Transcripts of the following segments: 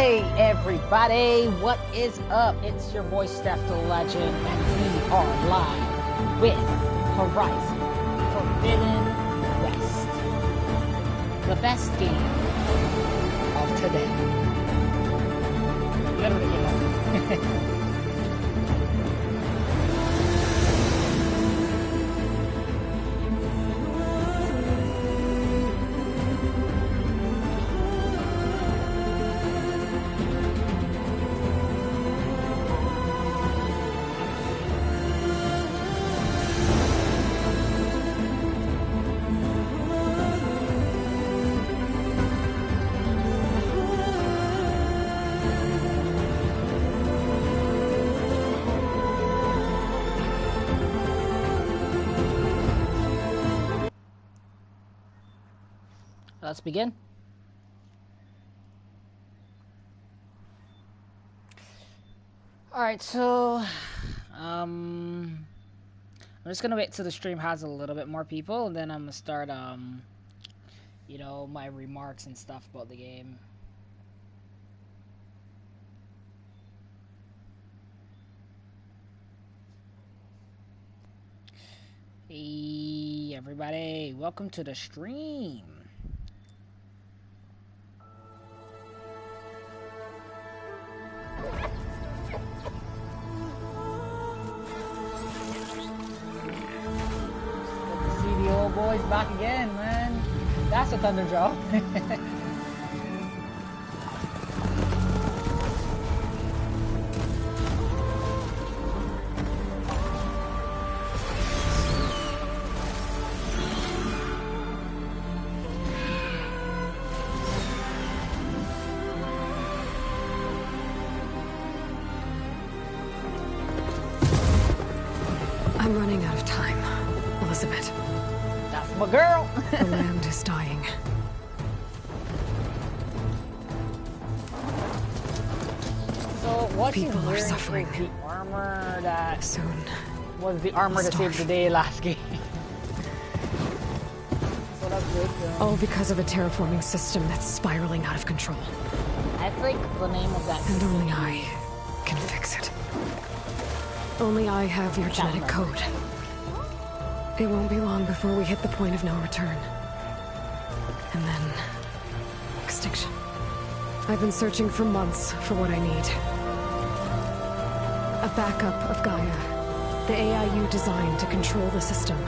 Hey everybody, what is up? It's your boy StephDLegend, and we are live with Horizon Forbidden West, the best game of today. Literally, let's begin. Alright, so I'm just gonna wait till the stream has a little bit more people, and then I'm gonna start you know, my remarks and stuff about the game. Hey everybody, welcome to the stream. Boys back again, man. That's a thunder drop. I'm running out of time, Elizabeth. My girl. The land is dying. So what people are suffering. The armor that soon was the armor that saved the day last game. So that's good. All because of a terraforming system that's spiraling out of control. I think the name of that. And only I can fix it. Only I have your genetic code. It won't be long before we hit the point of no return. And then... extinction. I've been searching for months for what I need. A backup of Gaia. The AI you designed to control the system.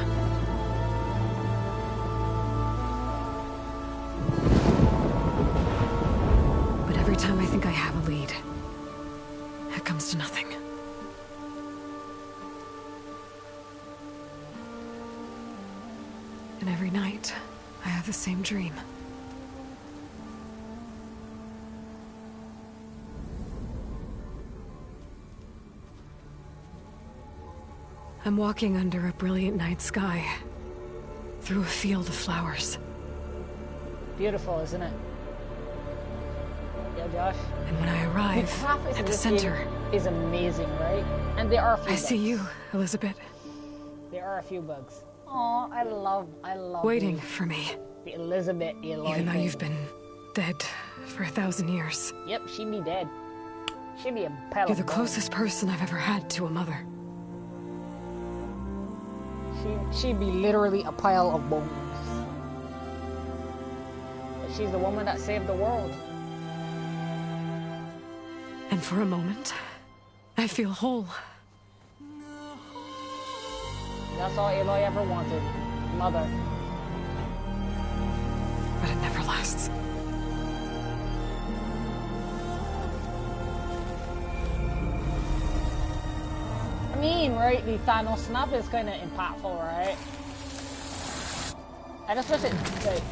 But every time I think I have a lead, it comes to nothing. And every night, I have the same dream. I'm walking under a brilliant night sky, through a field of flowers. Beautiful, isn't it? Yeah, Josh. And when I arrive at the center, is amazing, right? And there are a few I see you, Elizabeth. There are a few bugs. Oh, I love waiting for me. The Elizabeth Aloy even though thing. you've been dead for 1,000 years. Yep, she'd be dead. She'd be a pile You're the of bones. closest person I've ever had to a mother. She'd be literally a pile of bones. But she's the woman that saved the world. And for a moment, I feel whole. That's all Aloy ever wanted. Mother. But it never lasts. I mean, right, the Thanos snap is kind of impactful, right? I just wish it, like,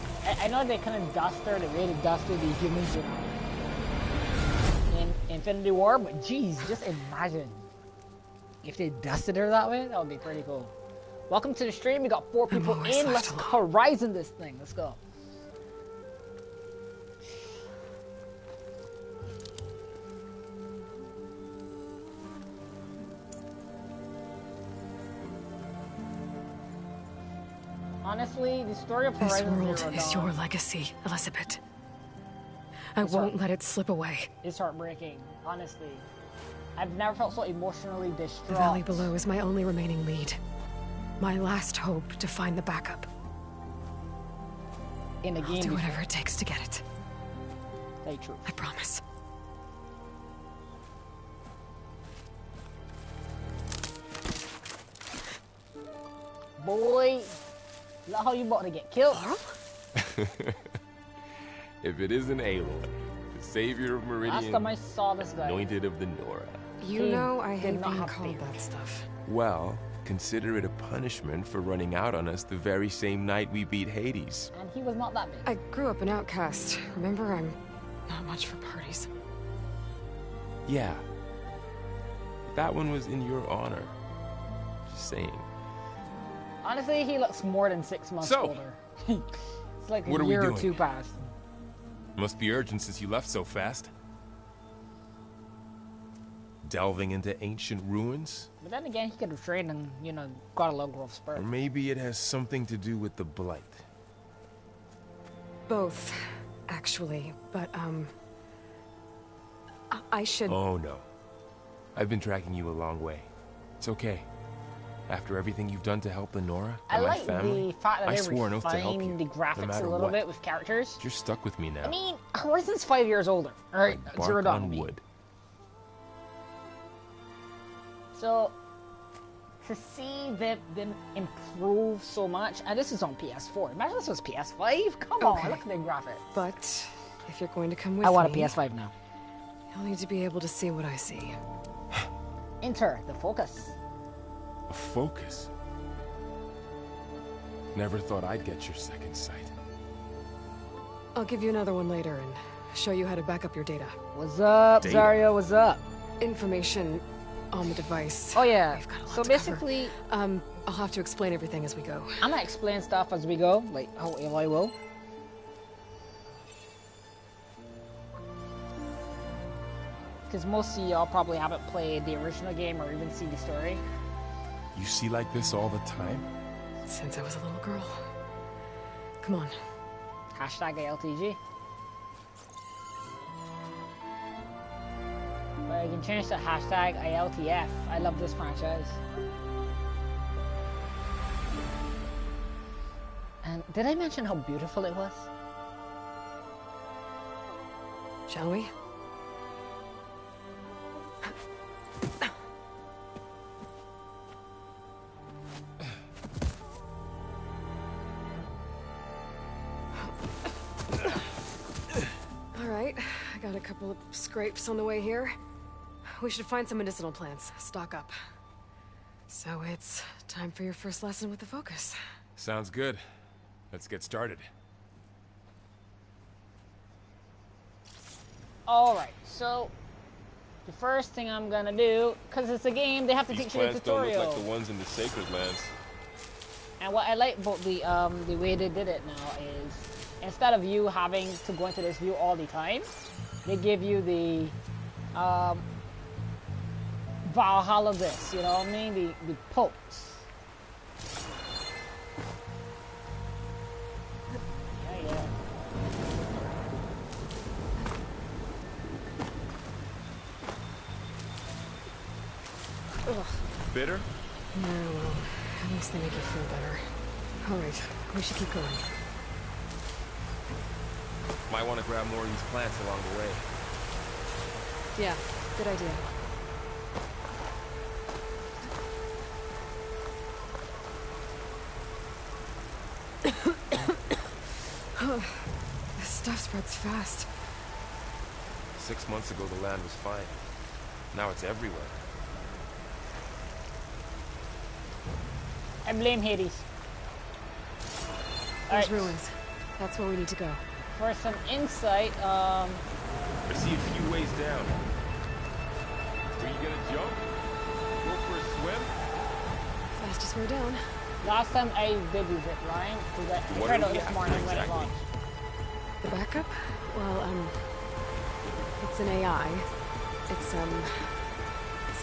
I know they kind of they really dusted the humans in Infinity War, but geez, just imagine if they dusted her that way. That would be pretty cool. Welcome to the stream. We got 4 people in. Let's Horizon this thing. Let's go. Honestly, the story of Horizon This world Zero is Dawn. your legacy, Elizabeth. I won't let it slip away. It's heartbreaking, honestly. I've never felt so emotionally distraught. The valley below is my only remaining lead. My last hope to find the backup. In a game, I'll do whatever it takes to get it. Very true. I promise. Boy, look how you about to get killed. If it isn't Aloy, the savior of Meridian, Last time I saw this guy, anointed of the Nora. You know I hate not being have called faith. that stuff. Well, consider it a punishment for running out on us the very same night we beat Hades. and he was not that big. I grew up an outcast. Remember, I'm not much for parties. Yeah. That one was in your honor. Just saying. Honestly, he looks more than 6 months So, older. It's like what a are we year or doing? two past. Must be urgent since you left so fast. Delving into ancient ruins? But then again, he could have trained and, you know, got a little growth spurt. Or maybe it has something to do with the Blight. Both, actually. But, I should... Oh no. I've been tracking you a long way. It's okay. After everything you've done to help the Nora I and my like family, the fact that I they swore an oath to help you, refined the no graphics matter a little what. bit with characters. You're stuck with me now. I mean, Horizon's 5 years older. Alright, Like Zero bark Dawn on will be. wood. So, to see them improve so much, and this is on PS4. Imagine this was PS5. Come Okay. on, look at the graphics. But, if you're going to come with I want a me, PS5 now. you'll need to be able to see what I see. Enter the focus. A focus. Never thought I'd get your second sight. I'll give you another one later and show you how to back up your data. What's up, Data. Zarya? What's up? Information on the device. Oh yeah. We've got a lot So to cover. basically, I'll have to explain everything as we go. I'm gonna explain stuff as we go, like how Aloy will. Because most of y'all probably haven't played the original game or even seen the story. You see like this all the time? Since I was a little girl. Come on. Hashtag ALTG. But you can change to hashtag ALTF. I love this franchise. And did I mention how beautiful it was? Shall we? All right, I got a couple of scrapes on the way here. We should find some medicinal plants, stock up. So it's time for your first lesson with the focus. Sounds good. Let's get started. Alright, so the first thing I'm gonna do, because it's a game, they have to These teach you the plants don't tutorial. look like the ones in the Sacred Lands. And what I like about the way they did it now is, instead of you having to go into this view all the time, they give you the Valhalla this, you know what I mean? The pokes. Yeah. Ugh. Bitter? Yeah, well, at least they make you feel better. All right, we should keep going. Might want to grab more of these plants along the way. Yeah, good idea. This stuff spreads fast. 6 months ago the land was fine. Now it's everywhere. I blame Hades. There's Alright, ruins. That's where we need to go. for some insight, I see a few ways down. Are you gonna jump? Go for a swim? Fastest way down. last time I did the zip line, because I What tried are out we this after morning when it exactly? launched. The backup? Well, it's an AI. It's, let's see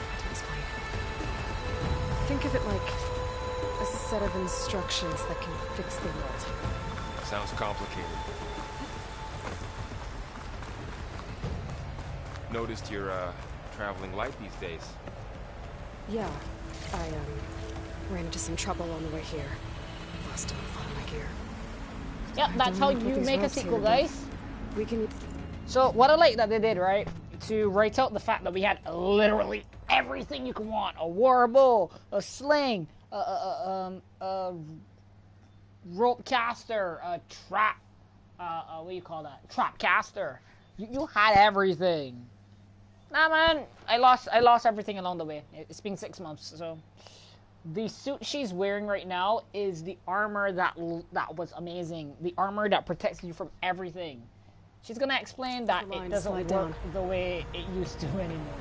how to explain. Think of it like a set of instructions that can fix the world. Sounds complicated. Noticed you're traveling light these days. Yeah, I ran into some trouble on the way here. Lost a lot of my gear. Yep, that's how you make a sequel, guys. We can... So, what I like that they did, right? To write out the fact that we had literally everything you can want. A war bow, a sling, a rope caster, a trap, what do you call that? Trap caster. You had everything. Nah, man, I lost everything along the way. It's been 6 months, so... The suit she's wearing right now is the armor that was amazing. The armor that protects you from everything. She's gonna explain that it doesn't work the way it used to anymore.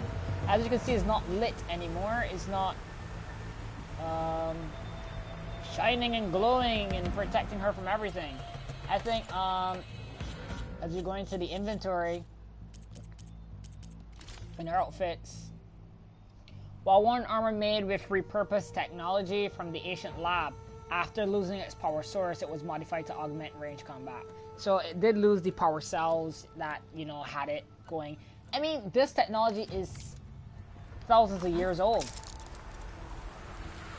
As you can see, it's not lit anymore. It's not shining and glowing and protecting her from everything. I think as you go into the inventory in her outfits, while one armor made with repurposed technology from the ancient lab, after losing its power source, it was modified to augment range combat. So it did lose the power cells that, you know, had it going. I mean, this technology is thousands of years old.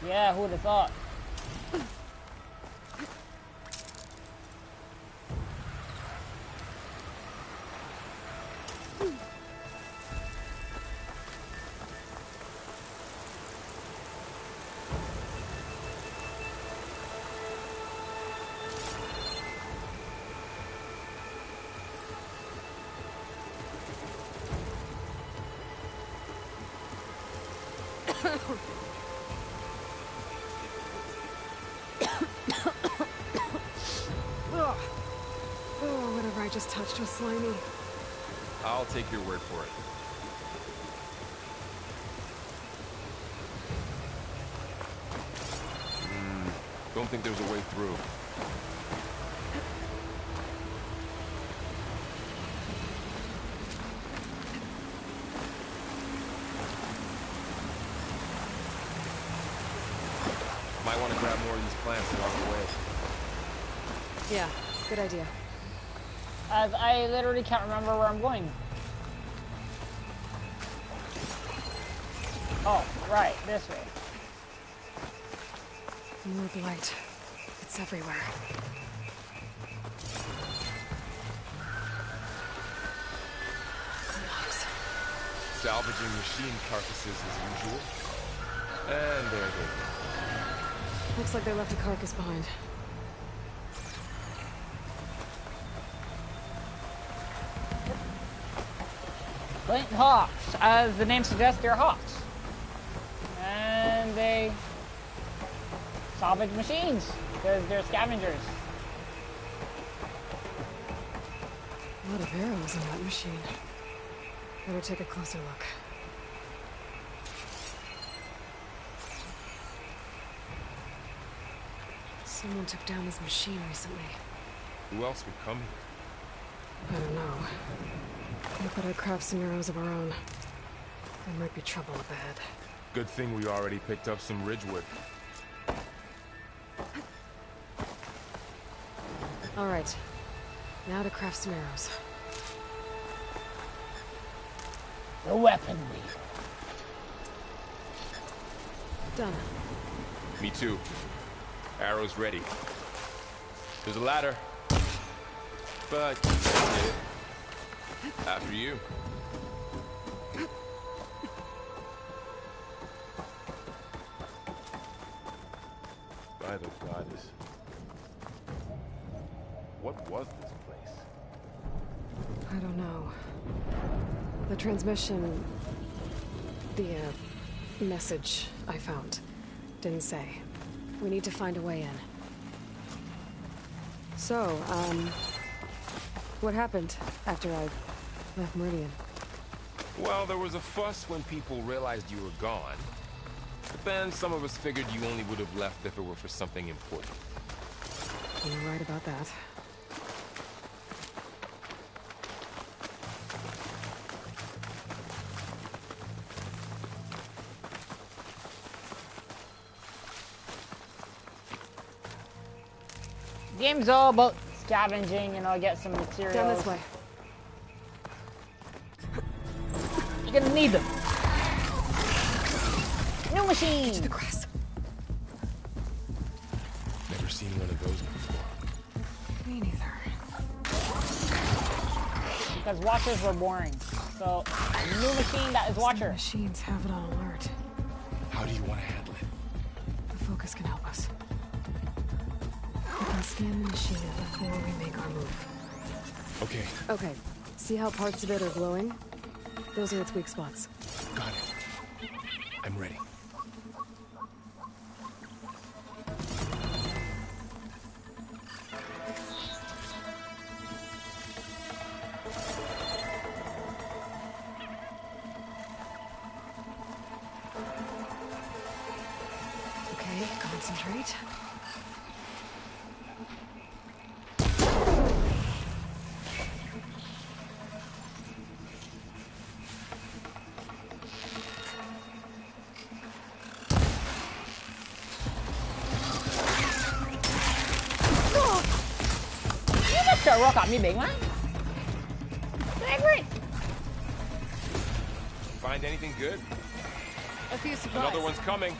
Yeah, who would have thought? Oh, whatever I just touched was slimy. I'll take your word for it. Don't think there's a way through. Might want to grab more of these plants along the way. Yeah, good idea. As I literally can't remember where I'm going. Oh, right, this way. More blight. It's everywhere. Gloves. Salvaging machine carcasses as usual. And there they go. Looks like they left a carcass behind. Flint Hawks. As the name suggests, they're hawks. And they salvage machines because they're scavengers. A lot of arrows in that machine. Better take a closer look. Someone took down this machine recently. Who else would come here? I don't know. We better craft some arrows of our own. There might be trouble up ahead. Good thing we already picked up some ridgewood. All right. Now to craft some arrows. The weapon wheel. Done. Me too. Arrows ready. There's a ladder. But after you. By the goddess. What was this place? I don't know. The transmission... The, message I found didn't say. We need to find a way in. So, what happened after I left Meridian? Well, there was a fuss when people realized you were gone. But then some of us figured you only would have left if it were for something important. You're right about that. Game's all about scavenging, you know, get some materials. Down this way. You're gonna need them. New machine. Into the grass. Never seen one of those before. Me neither. Because watchers were boring. So, new machine that is watcher. Some machines have it on alert. How do you want to handle it? The focus can help us. We can scan the machine before we make our move. Okay, Okay. See how parts of it are glowing? Those are its weak spots. got it. I'm ready. Okay, concentrate. Rock at me, big man. Great. Find anything good? A few supplies. Another one's coming.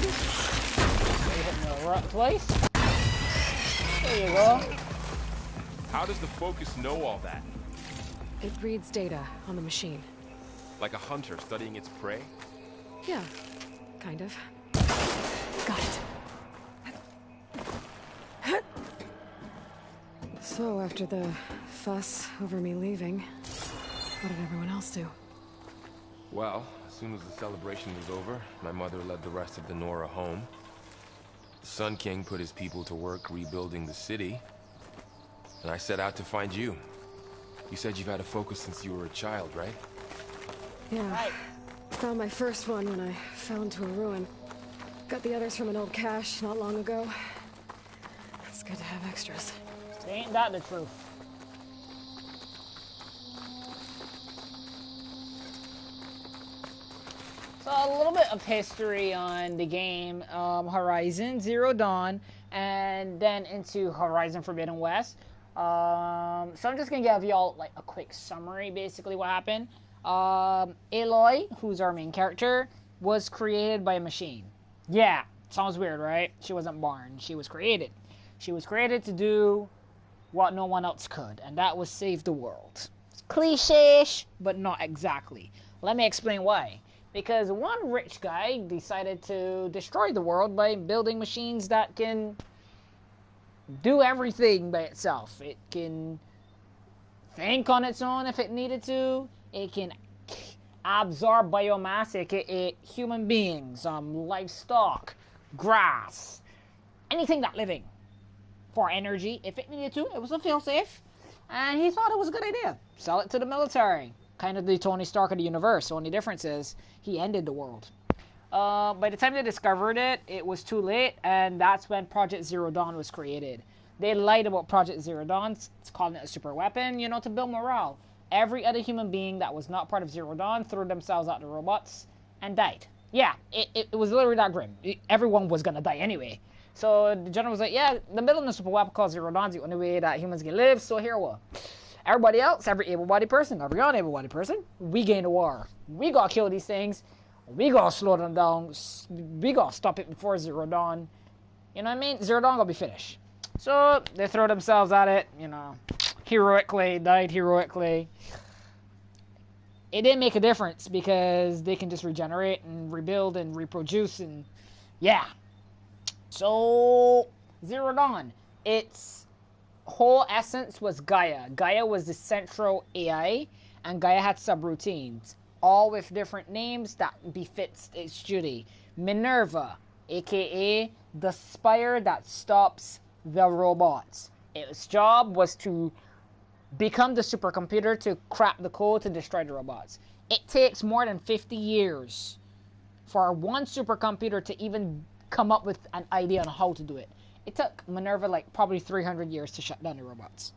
You hit me over twice. There you go. How does the focus know all that? It reads data on the machine. Like a hunter studying its prey? Yeah, kind of. Got it. So, after the fuss over me leaving, what did everyone else do? Well, as soon as the celebration was over, my mother led the rest of the Nora home. The Sun King put his people to work rebuilding the city, and I set out to find you. You said you've had a focus since you were a child, right? Yeah. Right. Found my first one when I fell into a ruin. Got the others from an old cache not long ago. It's good to have extras. Ain't that the truth? So a little bit of history on the game, Horizon Zero Dawn, and then into Horizon Forbidden West. So I'm just gonna give y'all like a quick summary, basically what happened. Aloy, who's our main character, was created by a machine. Yeah, sounds weird, right? She wasn't born. She was created. She was created to do what no one else could, and that was save the world. It's cliche-ish, but not exactly. Let me explain why. Because one rich guy decided to destroy the world by building machines that can do everything by itself. It can think on its own if it needed to. It can absorb biomass, aka human beings, livestock, grass, anything that living, for energy if it needed to. It was a fail-safe, and he thought it was a good idea. Sell it to the military. Kind of the Tony Stark of the universe. The only difference is he ended the world. By the time they discovered it, it was too late, and that's when Project Zero Dawn was created. They lied about Project Zero Dawn, it's calling it a super weapon, to build morale. Every other human being that was not part of Zero Dawn threw themselves at the robots and died. Yeah, it was literally that grim. Everyone was gonna die anyway. So the general was like, yeah, the building a super weapon called Zero Dawn is the only way that humans can live, so here we are. Everybody else, every able-bodied person, every unable-bodied person, we gain the war. We gotta kill these things. We gotta slow them down. We gotta stop it before Zero Dawn. You know what I mean? Zero Dawn gonna be finished. So they throw themselves at it, heroically, died heroically. It didn't make a difference because they can just regenerate and rebuild and reproduce and yeah. So Zero Dawn, its whole essence was Gaia. Gaia was the central AI, and Gaia had subroutines, all with different names that befits its duty. Minerva, aka the spire that stops the robots. Its job was to become the supercomputer to crack the code to destroy the robots. It takes more than 50 years for one supercomputer to even come up with an idea on how to do it. It took Minerva like probably 300 years to shut down the robots.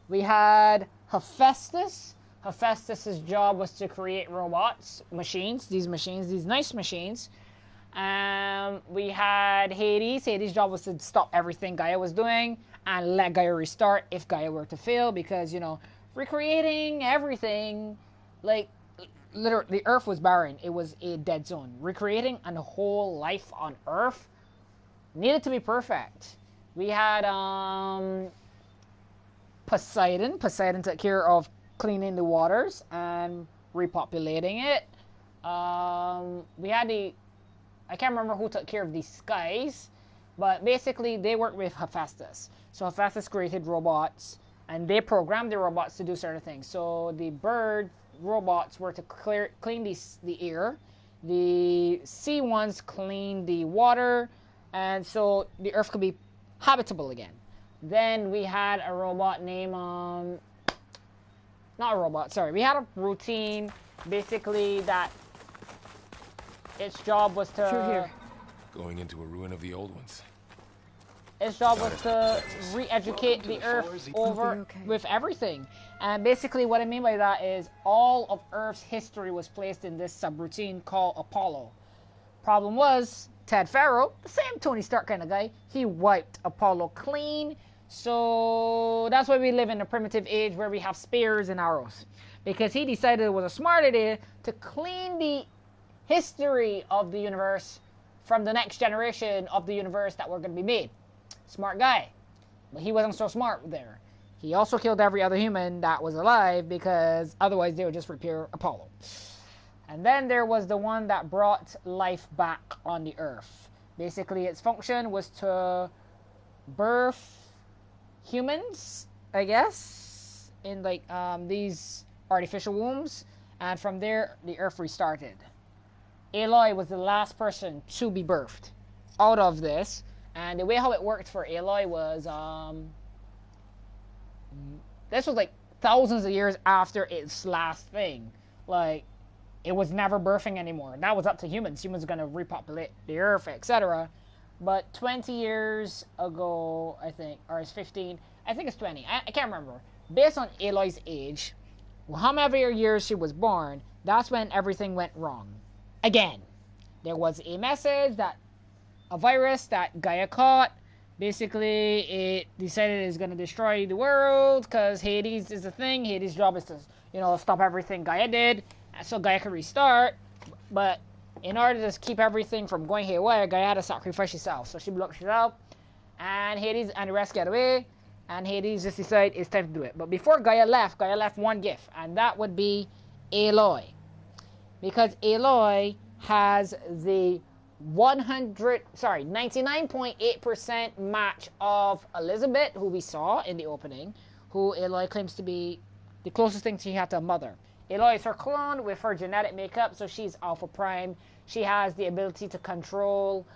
We had Hephaestus. Hephaestus' job was to create robots, machines, these nice machines. We had Hades. Hades' job was to stop everything Gaia was doing. and let Gaia restart if Gaia were to fail, because, you know, recreating everything, like, literally, the Earth was barren. It was a dead zone. Recreating a whole life on Earth needed to be perfect. We had Poseidon. Poseidon took care of cleaning the waters and repopulating it. We had I can't remember who took care of the skies, but basically they worked with Hephaestus. So Hephaestus created robots, and they programmed the robots to do certain things. So the bird robots were to clean the air. The sea ones clean the water, and so the Earth could be habitable again. Then we had a robot named, not a robot, sorry. We had a routine, basically, that its job was to... Through here. Going into a ruin of the old ones. Its job was to re-educate the Earth over with everything. And basically what I mean by that is all of Earth's history was placed in this subroutine called Apollo. Problem was, Ted Farrow, the same Tony Stark kind of guy, he wiped Apollo clean. So that's why we live in a primitive age where we have spears and arrows. Because he decided it was a smart idea to clean the history of the universe from the next generation of the universe that were going to be made. Smart guy. But he wasn't so smart there. He also killed every other human that was alive, because otherwise they would just repair Apollo. And then there was the one that brought life back on the Earth. Basically, its function was to birth humans, I guess, in like these artificial wombs, and from there the Earth restarted. Aloy was the last person to be birthed out of this, and the way how it worked for Aloy was this was like thousands of years after its last thing. Like, it was never birthing anymore. That was up to humans. Humans were going to repopulate the Earth, etc. But 20 years ago, I think, or it's 15, I think it's 20, I can't remember. Based on Aloy's age, how many years she was born, that's when everything went wrong. Again, there was a message that a virus that Gaia caught. Basically, it decided it's going to destroy the world because Hades is the thing. Hades' job is to, you know, stop everything Gaia did so Gaia could restart. But in order to keep everything from going haywire, Gaia had to sacrifice herself. So she blocked herself, and Hades and the rest get away, and Hades just decided it's time to do it. But before Gaia left one gift, and that would be Aloy. Because Aloy has the 99.8% match of Elizabeth, who we saw in the opening, who Aloy claims to be the closest thing she had to a mother. Aloy is her clone with her genetic makeup, so she's Alpha Prime. She has the ability to control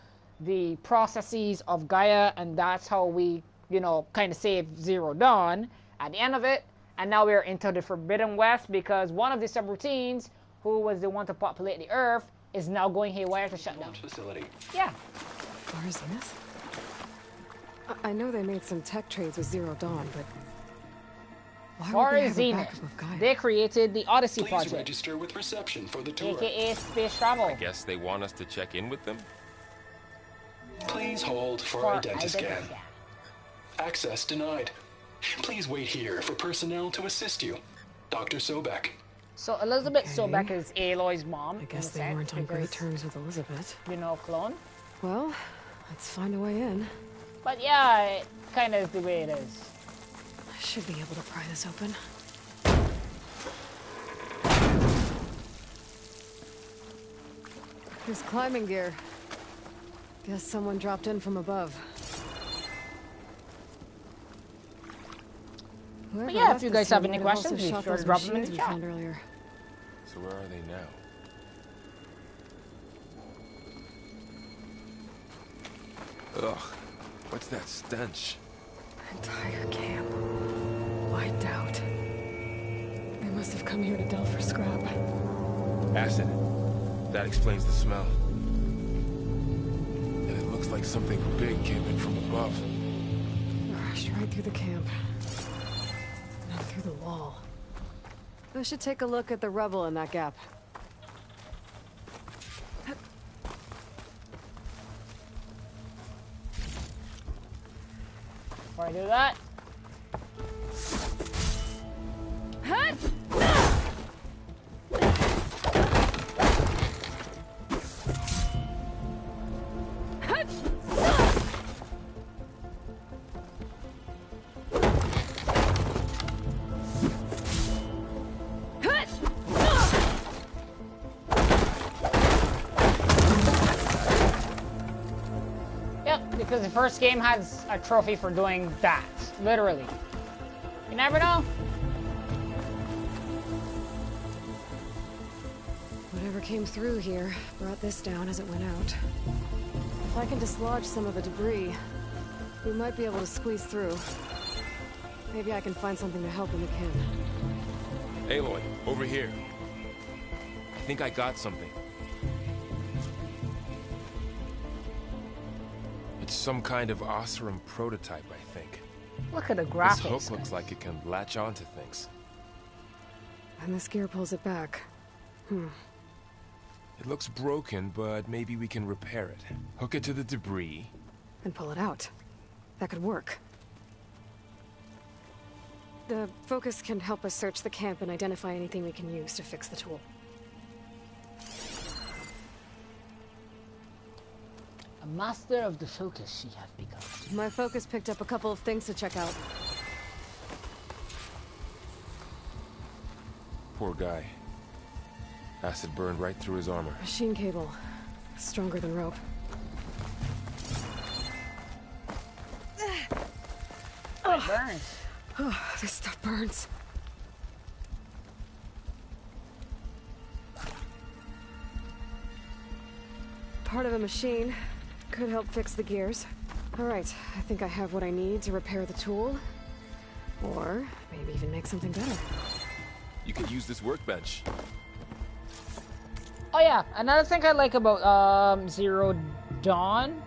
the processes of Gaia, and that's how we, you know, kind of saved Zero Dawn at the end of it. And now we're into the Forbidden West, because one of the subroutines, who was the one to populate the Earth, is now going haywire to shut down. Facility. Yeah. Where is this? I know they made some tech trades with Zero Dawn, but why would they have a backup of Gaia? They created the Odyssey Please project, register with reception for the tour. aka space travel. I guess they want us to check in with them? Please hold for identiscan. Access denied. Please wait here for personnel to assist you. Dr. Sobek. So Elizabeth Sobek is Aloy's mom. I guess they weren't on great terms with Elizabeth. You know, clone. Well, let's find a way in. But yeah, it kind of is the way it is. I should be able to pry this open. There's climbing gear. Guess someone dropped in from above. But yeah, if you guys have any questions, be sure to drop them in the chat. Earlier. So where are they now? Ugh, what's that stench? Entire camp. Wiped out. They must have come here to delve for scrap. Acid. That explains the smell. And it looks like something big came in from above. Rushed right through the camp. Not through the wall. I should take a look at the rubble in that gap. Or I do that? Because the first game has a trophy for doing that. Literally. You never know. Whatever came through here brought this down as it went out. If I can dislodge some of the debris, we might be able to squeeze through. Maybe I can find something to help in the camp. Aloy, over here. I think I got something. It's some kind of Oseram prototype, I think. Look at the graphics. This hook looks like it can latch onto things. And this gear pulls it back. It looks broken, but maybe we can repair it. Hook it to the debris. And pull it out. That could work. The focus can help us search the camp and identify anything we can use to fix the tool. A master of the focus she has become. My focus picked up a couple of things to check out. Poor guy. Acid burned right through his armor. Machine cable. Stronger than rope. Oh, it burns. Oh, this stuff burns. Part of a machine. Could help fix the gears. Alright, I think I have what I need to repair the tool. Or maybe even make something better. You could use this workbench. Oh yeah, another thing I like about Zero Dawn,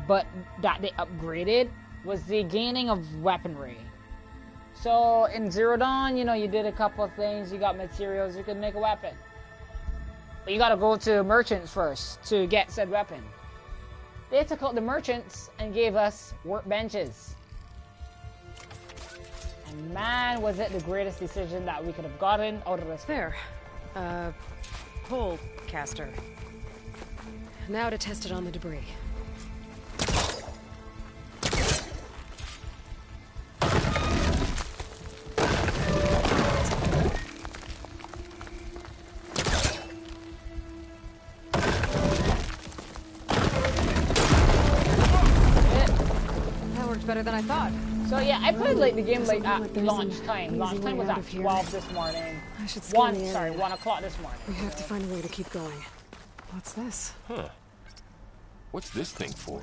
but that they upgraded, was the gaining of weaponry. So in Zero Dawn, you know, you did a couple of things, you got materials, you could make a weapon. But you gotta go to merchants first to get said weapon. They took out the merchants and gave us workbenches. And man, was it the greatest decision that we could have gotten out of this. There. Pole caster. Now to test it on the debris. Better than I thought. So yeah, I played like the game like at launch time. Launch time was at 12 this morning. I should scan the area. 1 o'clock this morning. We have to find a way to keep going. What's this? Huh. What's this thing for?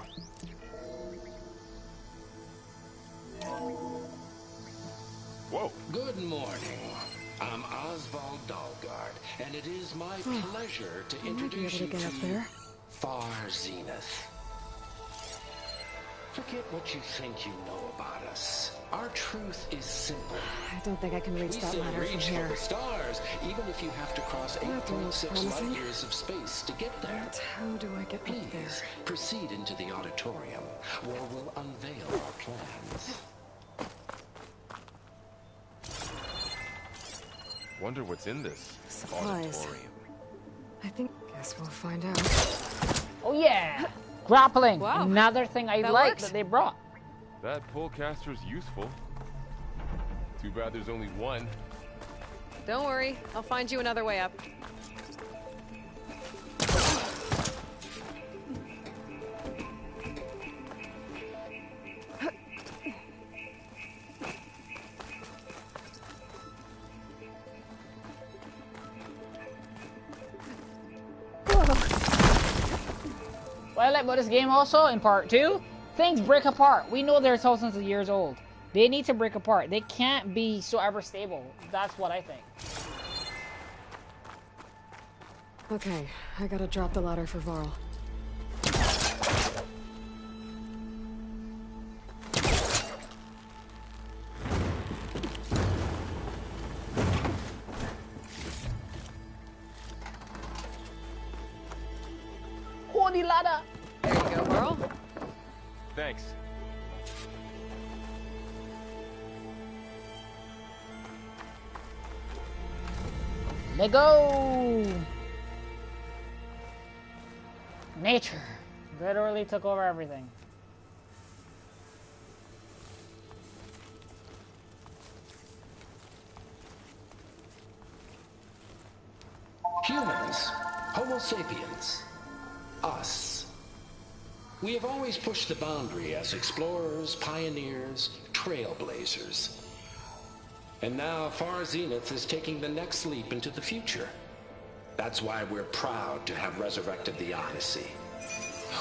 Whoa. Good morning. I'm Oswald Dalgard, and it is my pleasure to introduce you to Far Zenith. Forget what you think you know about us. Our truth is simple. I don't think I can reach that ladder from here. The stars, even if you have to cross 8.6 light years of space to get there. But how do I get up there? Please proceed into the auditorium, where we'll unveil our plans. Wonder what's in this supplies. auditorium. I think. Guess we'll find out. Oh yeah. Grappling, wow. Another thing I like that they brought. That polecaster's useful. Too bad there's only one. Don't worry, I'll find you another way up. What I like about this game also, in part 2, things break apart. We know they're thousands of years old. They need to break apart. They can't be so ever stable. That's what I think. Okay, I gotta drop the ladder for Varl. Holy ladder! There you go, Varl. Thanks. They go! Nature literally took over everything. Humans, Homo sapiens, us. We have always pushed the boundary as explorers, pioneers, trailblazers. And now Far Zenith is taking the next leap into the future. That's why we're proud to have resurrected the Odyssey.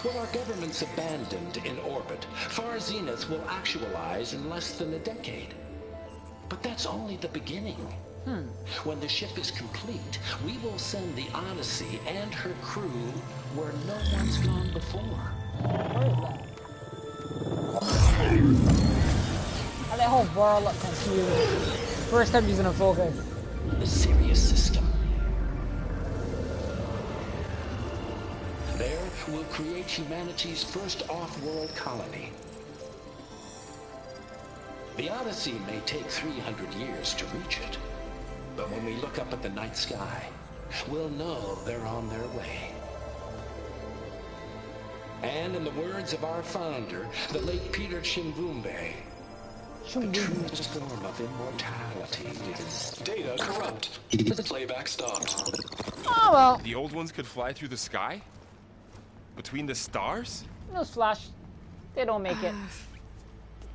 With our governments abandoned in orbit, Far Zenith will actualize in less than a decade. But that's only the beginning. When the ship is complete, we will send the Odyssey and her crew where no one's gone before. How that whole world look confused. First time using a focus. The Sirius system. There, we'll create humanity's first off-world colony. The Odyssey may take 300 years to reach it. But when we look up at the night sky, we'll know they're on their way. And in the words of our founder, the late Peter Chimbumbe, the truest form of immortality is... Data corrupt. Playback stopped. Oh well. The old ones could fly through the sky? Between the stars? Newsflash. They don't make it.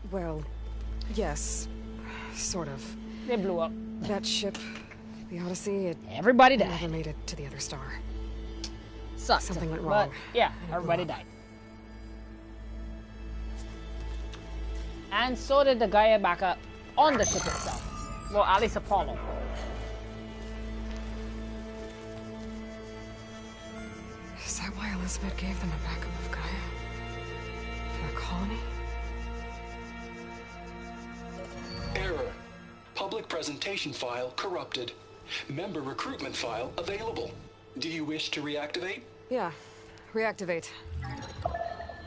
Well, yes. Sort of. They blew up. That ship, the Odyssey, Everybody it died. never made it to the other star. Sucked. Something went But, wrong. yeah, everybody died. And so did the guy back up on the ship itself. Well, at least Apollo. Is that why Elizabeth gave them a backup of Gaia? For the colony? Error. Public presentation file corrupted. Member recruitment file available. Do you wish to reactivate? Yeah. Reactivate.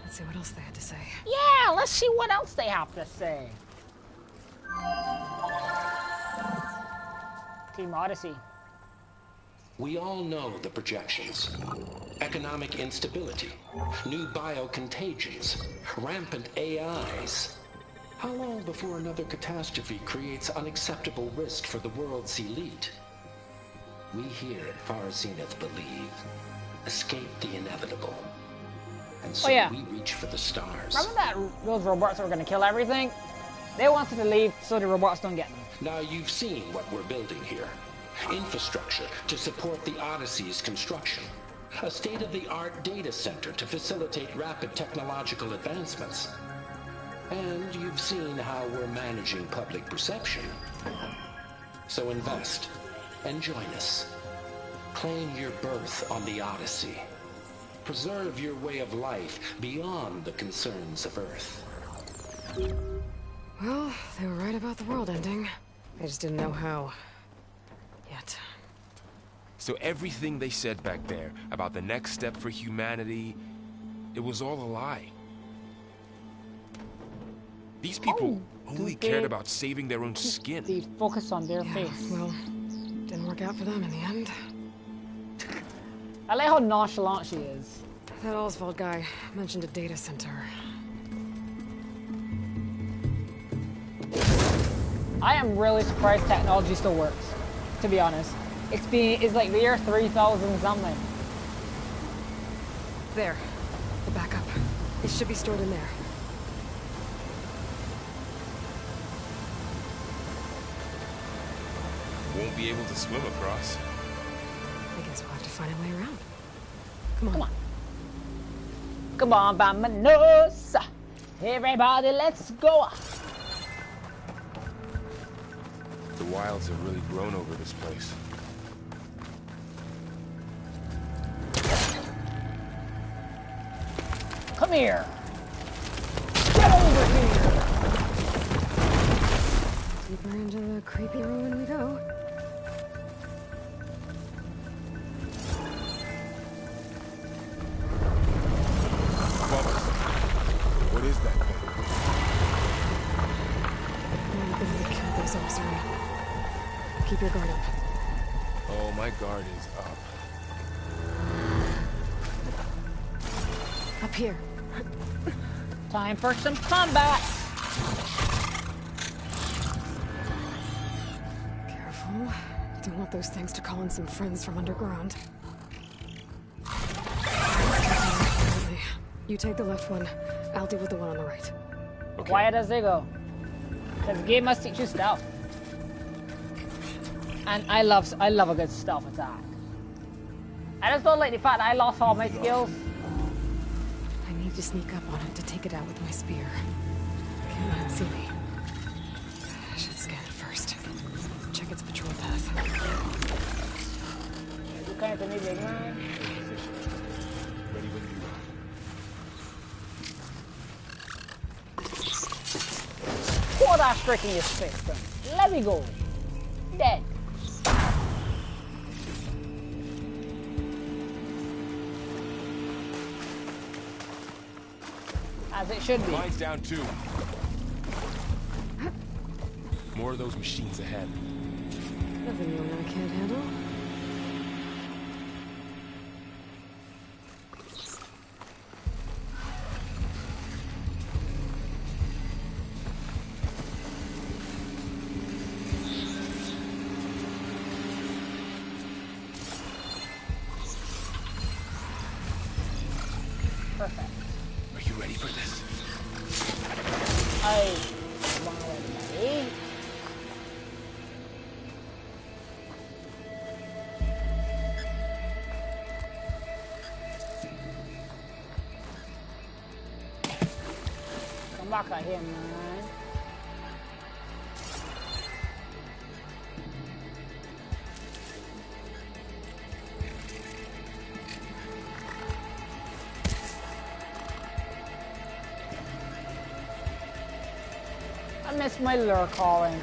Let's see what else they had to say. Yeah, let's see what else they have to say. Team Odyssey. We all know the projections. Economic instability, new biocontagions, rampant AIs. How long before another catastrophe creates unacceptable risk for the world's elite? We here at Far Zenith believe, escape the inevitable. And so we reach for the stars. Remember that those robots that were going to kill everything? They wanted to leave so the robots don't get them. Now you've seen what we're building here. Infrastructure to support the Odyssey's construction. A state-of-the-art data center to facilitate rapid technological advancements. And you've seen how we're managing public perception. So invest and join us. Claim your berth on the Odyssey. Preserve your way of life beyond the concerns of Earth. Well, they were right about the world ending. I just didn't know how. Yet. So everything they said back there about the next step for humanity, it was all a lie. These people only cared about saving their own skin. They focus on their Yeah, face. well, didn't work out for them in the end. I like how nonchalant she is. That Oswald guy mentioned a data center. I am really surprised technology still works, to be honest. It's like the year 3000 something. There. The backup. It should be stored in there. Won't be able to swim across. I guess we'll have to find a way around. Come on. Come on. Come on, Vamanos! Everybody, let's go! The wilds have really grown over this place. Come here! Get over here! Deeper into the creepy ruin we go. What is that thing? We're gonna kill those officers. Keep your guard up. Oh, Oh, my guard is up. Up here. Time for some combat. Careful. Don't want those things to call in some friends from underground. You take the left one. I'll deal with the one on the right. Okay. Quiet as they go. Because the game must teach you stealth. And I love a good stealth attack. I just don't like the fact that I lost all my skills. I need to sneak up on it to take it out with my spear. Can't let it see me. I should scan it first. Check its patrol path. You can't to me, big man. Ready when you are. Quad ass strike in your face, son. Let me go. Dead. As it should be. Mine's down too. More of those machines ahead. Nothing you and I can't handle. Perfect. Are you ready for this? I want to ready. Come back out here, man. I miss my lure calling.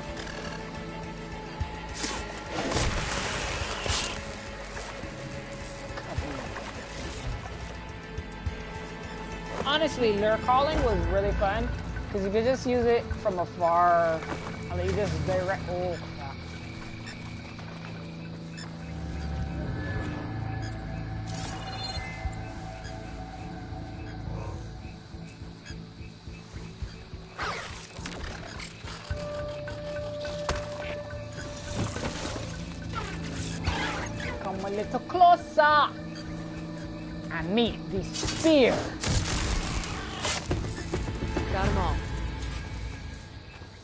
Honestly, lure calling was really fun because you could just use it from afar. And you just direct. Oh crap! Come a little closer and meet the spear. Got them all.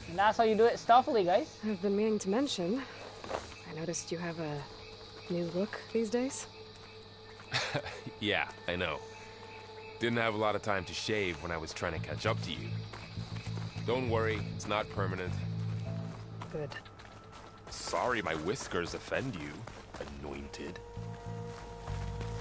And that's how you do it stealthily, guys. I've been meaning to mention, I noticed you have a new look these days. Yeah, I know. Didn't have a lot of time to shave when I was trying to catch up to you. Don't worry, it's not permanent. Good. Sorry my whiskers offend you, anointed.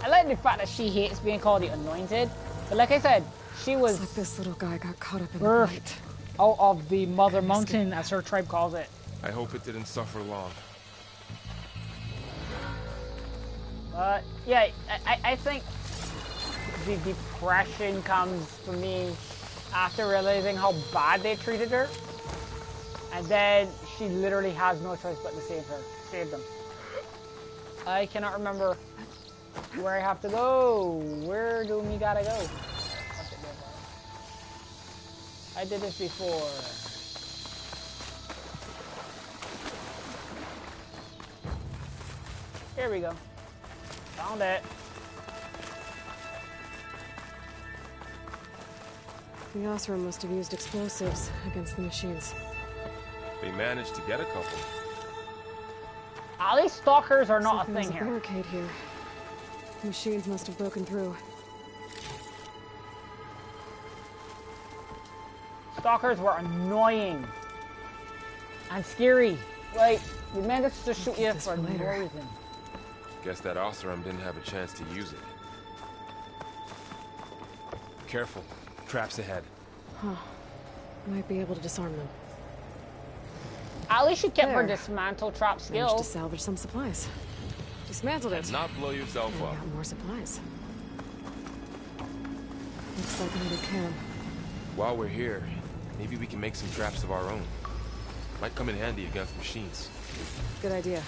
I like the fact that she hates being called the Anointed. But like I said, she was It's like this little guy got caught up in the birthed fight. out of the Mother Mountain, as her tribe calls it. I hope it didn't suffer long. But yeah, I think the depression comes for me after realizing how bad they treated her. And then she literally has no choice but to save them. I cannot remember where I have to go. Where do we gotta go? I did this before. Here we go. Found it. The Osram must have used explosives against the machines. They managed to get a couple. At least stalkers are not Looks a like thing there's a here. barricade here. Machines must have broken through. Stalkers were annoying and scary. Like, the man gets to shoot you this for for no later. reason. Guess that Osram didn't have a chance to use it. Careful. Traps ahead. Huh. Might be able to disarm them. At least she kept her There. dismantle trap Managed skill. to salvage some supplies. Dismantled it. And not blow yourself And up. got more supplies. Looks like another camp. While we're here, maybe we can make some traps of our own. Might come in handy against machines. Good idea.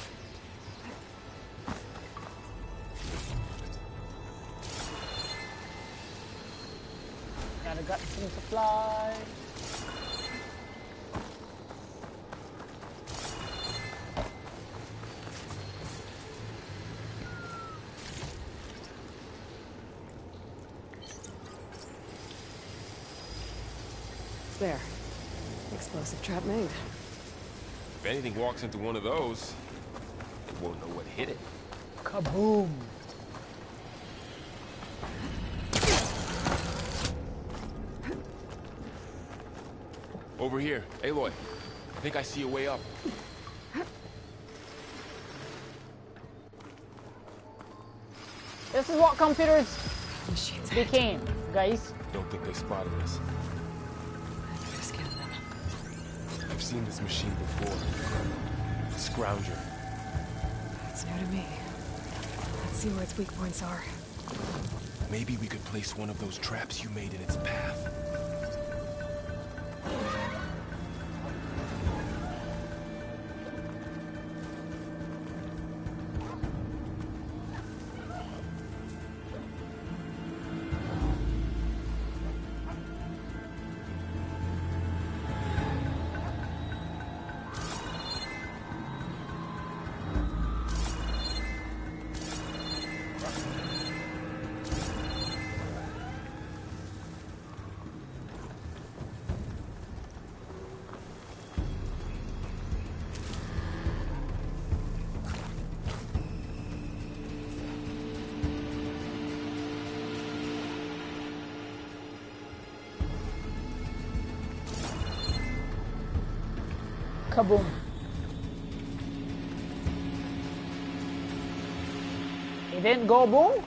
Gotta get some supplies. There. Explosive trap made. If anything walks into one of those, it won't know what hit it. Kaboom! Over here, Aloy. I think I see a way up. This is what computers Machines became, guys. Don't think they spotted us. Just scan them. I've seen this machine before. Scrounger. It's new to me. Let's see where its weak points are. Maybe we could place one of those traps you made in its path. Kaboom. It didn't go boom?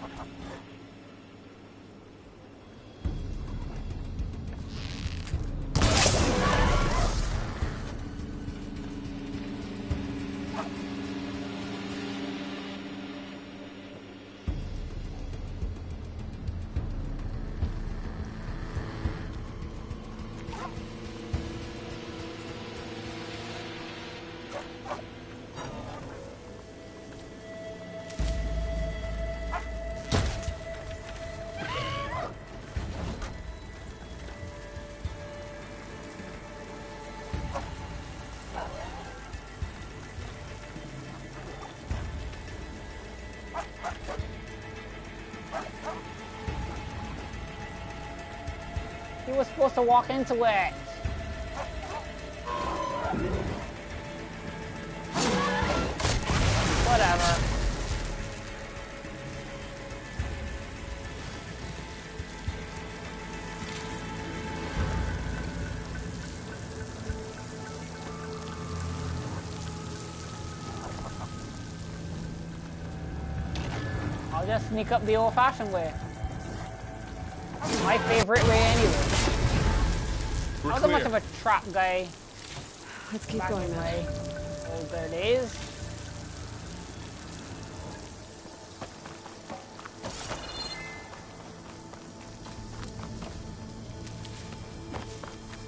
He was supposed to walk into it. Whatever. I'll just sneak up the old-fashioned way. My favorite way anyway. I wasn't much of a trap guy. Let's keep back going in then. my older days.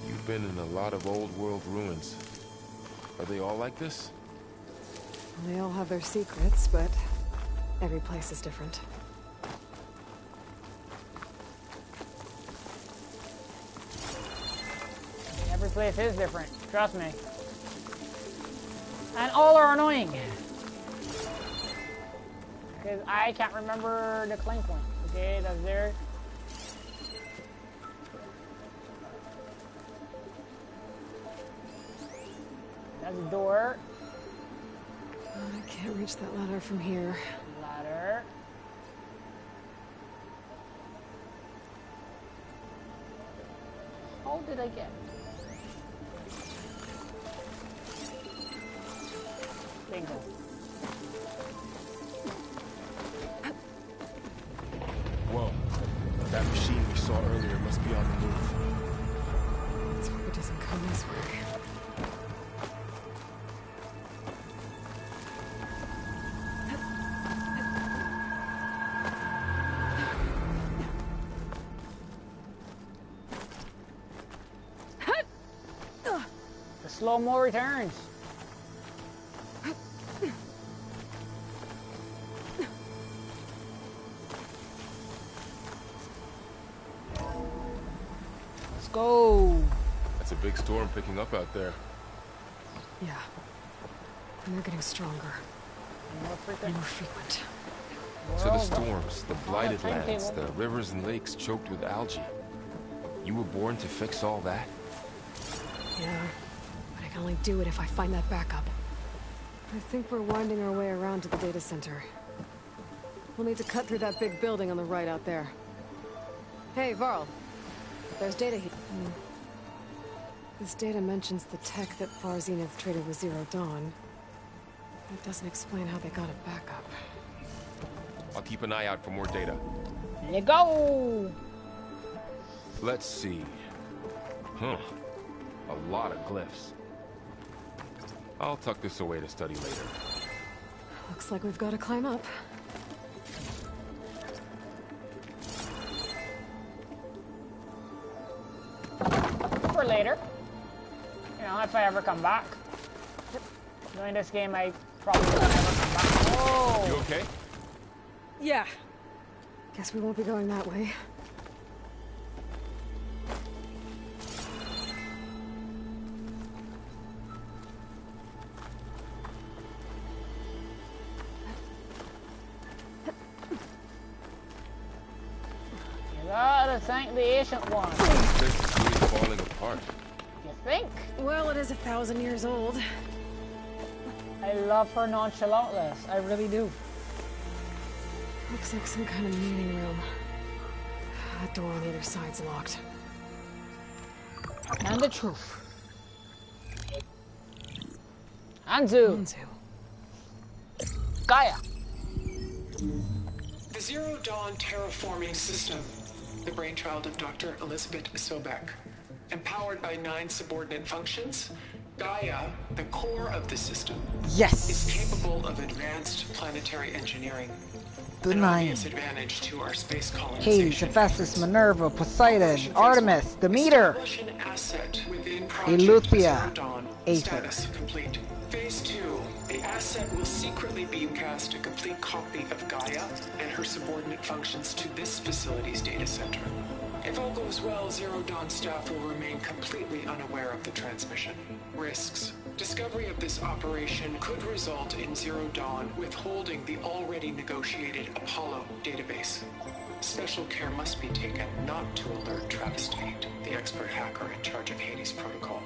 You've been in a lot of old world ruins. Are they all like this? They all have their secrets, but every place is different. Every place is different, trust me. And all are annoying. Because I can't remember the claim point. Okay, that's there. That's a door. I can't reach that ladder from here. Ladder. How did I get? Bingo. Whoa. That machine we saw earlier must be on the move. Let's hope it doesn't come this way. The slow-mo returns. go. That's a big storm picking up out there. Yeah. And they're getting stronger. More And more frequent. So the storms, the blighted lands, the rivers and lakes choked with algae. You were born to fix all that? Yeah. But I can only do it if I find that backup. I think we're winding our way around to the data center. We'll need to cut through that big building on the right out there. Hey, Varl. There's data here. This data mentions the tech that Far Zenith traded with Zero Dawn. It doesn't explain how they got it back up. I'll keep an eye out for more data. Let go. Let's see. Huh. A lot of glyphs. I'll tuck this away to study later. Looks like we've got to climb up. For later. You know, if I ever come back. During this game, I probably won't ever come back. Oh! You okay? Yeah. Guess we won't be going that way. You gotta thank the ancient one. This is really falling apart. You think? Well, it is 1,000 years old. I love her nonchalantness. I really do. Looks like some kind of meeting room. That door on the other side's locked. And the truth. Anzu. Gaia. The Zero Dawn terraforming system, the brainchild of Dr. Elizabeth Sobek. Empowered by 9 subordinate functions, Gaia, the core of the system, Yes. is capable of advanced planetary engineering. The An 9. obvious advantage to our space colonization. Hades, Hephaestus, Minerva, Poseidon, Artemis, Demeter, Establish an asset within Eleuthia, Zero Dawn. Aether. Status complete. Phase 2. The asset will secretly beamcast a complete copy of Gaia and her subordinate functions to this facility's data center. If all goes well, Zero Dawn staff will remain completely unaware of the transmission. Risks. Discovery of this operation could result in Zero Dawn withholding the already negotiated Apollo database. Special care must be taken not to alert Travis Tate, the expert hacker in charge of Hades Protocol.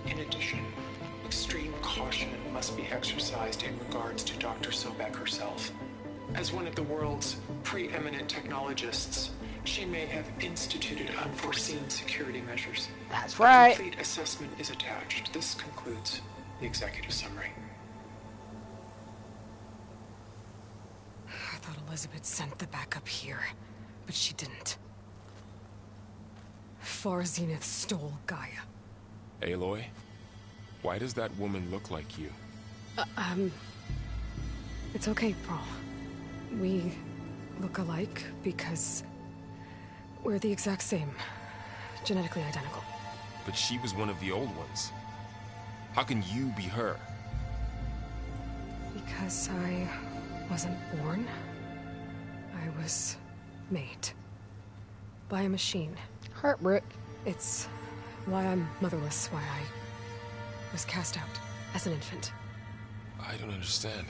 In addition, extreme caution must be exercised in regards to Dr. Sobek herself. As one of the world's preeminent technologists, she may have instituted unforeseen security measures. That's A right. complete assessment is attached. This concludes the executive summary. I thought Elizabeth sent the backup here, but she didn't. Far Zenith stole Gaia. Aloy? Why does that woman look like you? It's okay, Pearl. We look alike because we're the exact same. Genetically identical. But she was one of the old ones. How can you be her? Because I wasn't born. I was made. By a machine. Heartbreak. It's why I'm motherless, why I was cast out as an infant. I don't understand.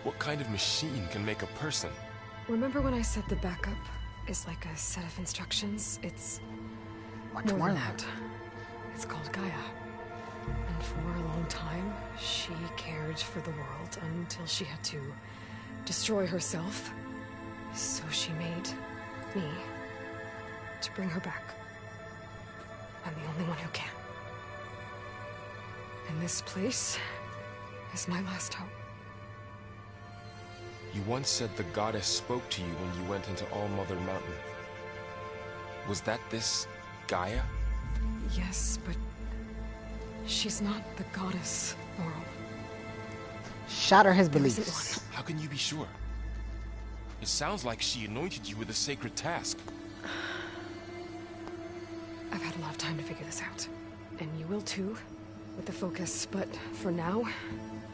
What kind of machine can make a person? Remember when I said the backup is like a set of instructions? It's more than that. It's called Gaia. And for a long time, she cared for the world until she had to destroy herself. So she made me to bring her back. I'm the only one who can. And this place is my last hope. You once said the goddess spoke to you when you went into All Mother Mountain. Was that this Gaia? Yes, but she's not the goddess, Laurel. Shatter his There isn't beliefs. How can you be sure? It sounds like she anointed you with a sacred task. I've had a lot of time to figure this out. And you will too, with the focus. But for now,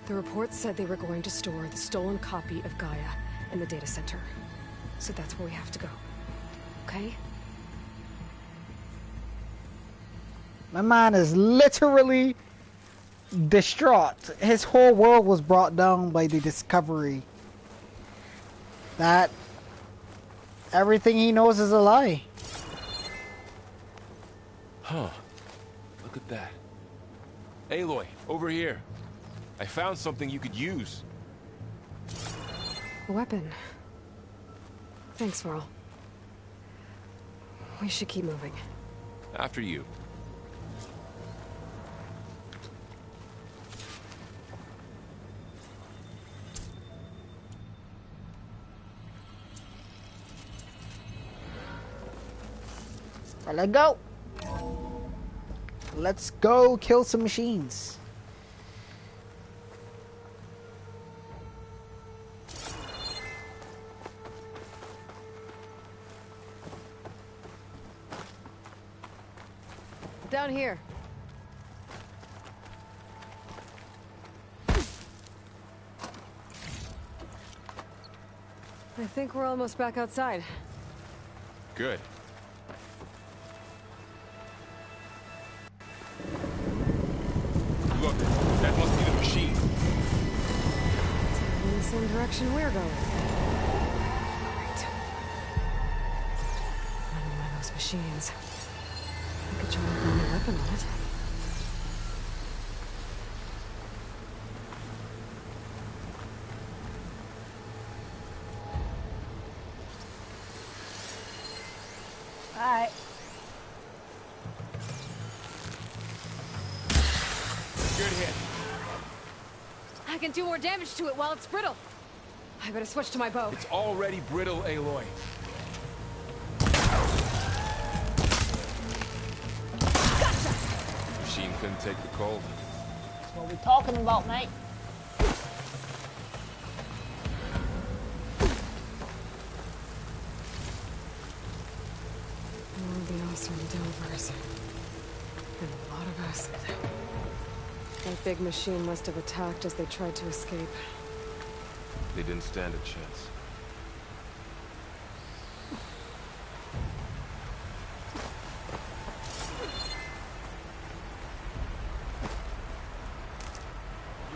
the report said they were going to store the stolen copy of Gaia in the data center. So that's where we have to go. Okay? My man is literally distraught. His whole world was brought down by the discovery that everything he knows is a lie. Huh. Look at that. Aloy, over here. I found something you could use. A weapon. Thanks, Varl. We should keep moving. After you. Well, let's go. Let's go kill some machines. Down here. I think we're almost back outside. Good. Look, that must be the machine. It's heading in the same direction we're going. Great. Running one of those machines. I could try to run a weapon on it. Alright. Good hit. I can do more damage to it while it's brittle. I better switch to my bow. It's already brittle, Aloy. Gotcha! Machine couldn't take the cold. That's what we're talking about, mate. More of the awesome Delvers. And a lot of acid. That big machine must have attacked as they tried to escape. They didn't stand a chance.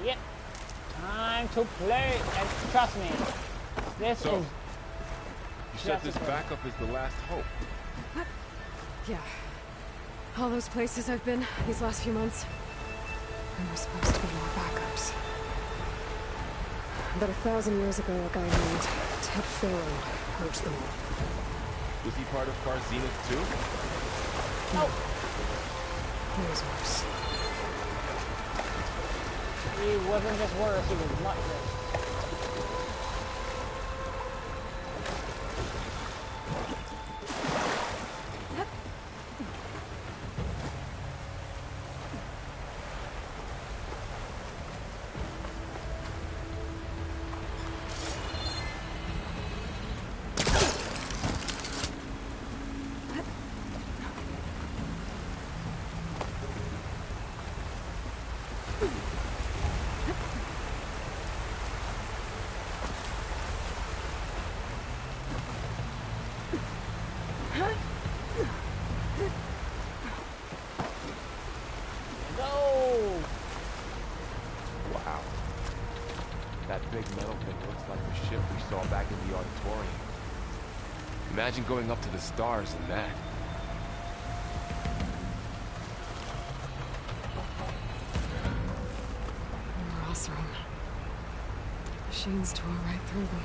Yep. Time to play. And trust me, this So, is you said just this as good. backup is the last hope. Yeah. All those places I've been these last few months. There were supposed to be more backups. But 1,000 years ago, a guy named StephDLegend purged them all. Was he part of Car Zenith too? Nope. He was worse. He wasn't just worse, he was much worse. Go! Wow. That big metal thing looks like the ship we saw back in the auditorium. Imagine going up to the stars in that. We're awesome. Machines tore right through them.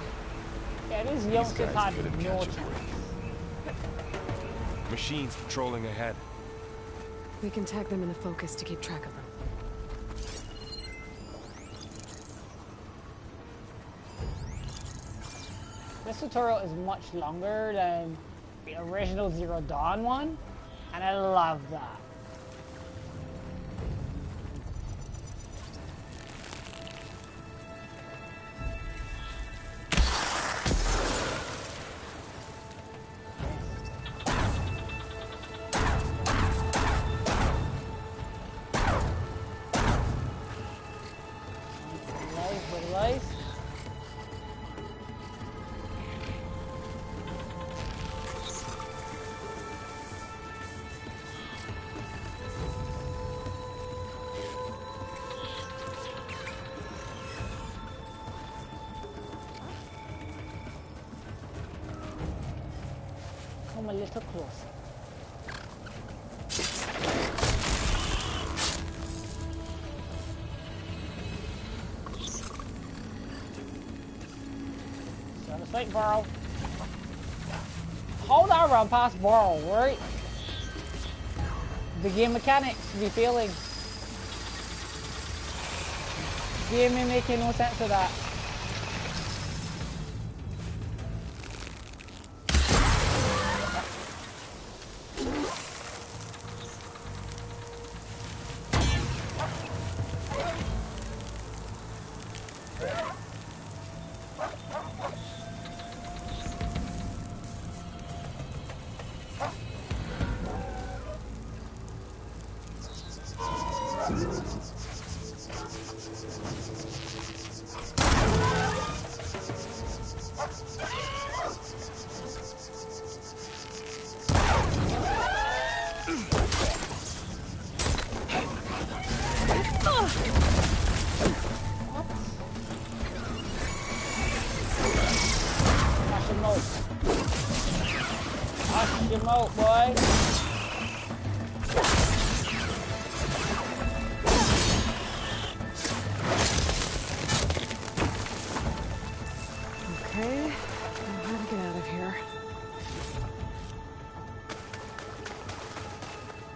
Yeah, these These youngsters guys had couldn't no catch a chance. break. Machines patrolling ahead. We can tag them in the focus to keep track of them. This tutorial is much longer than the original Zero Dawn one, and I love that. Nice. come a little closer. So it's like borrow. Hold on, run past borrow, right? The game mechanics be failing. Game ain't making no sense of that.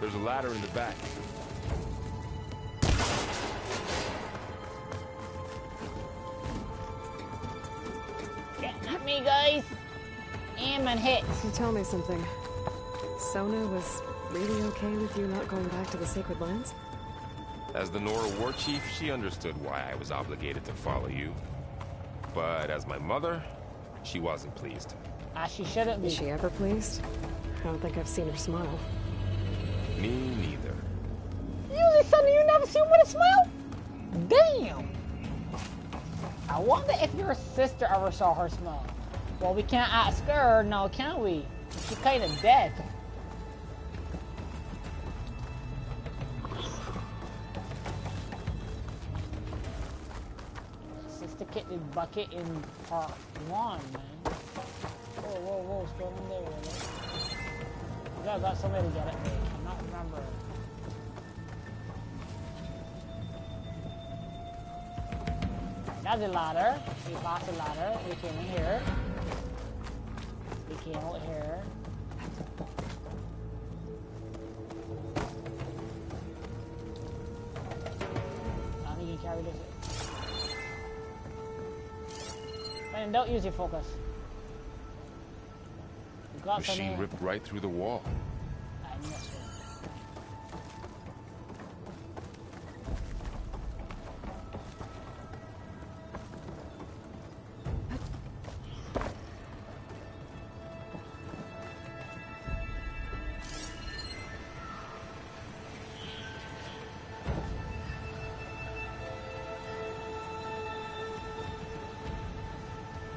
There's a ladder in the back. Getting at me, guys. Aim and hit. So tell me something. Sona was really okay with you not going back to the Sacred Lands? As the Nora war chief, she understood why I was obligated to follow you. But as my mother, she wasn't pleased. As she shouldn't be. Is she ever pleased? I don't think I've seen her smile. Me neither. Usually something you never seen with a smile? Damn! I wonder if your sister ever saw her smile. Well, we can't ask her now, can we? She's kind of dead. Sister kicked the bucket in part 1, man. Whoa, whoa, whoa, what's going on there, man? I got somebody to get it. I cannot remember. Got the ladder. We passed the ladder. We came in here. We came out here. Now you can carry this. Man, don't use your focus. Machine ripped right through the wall. I missed it.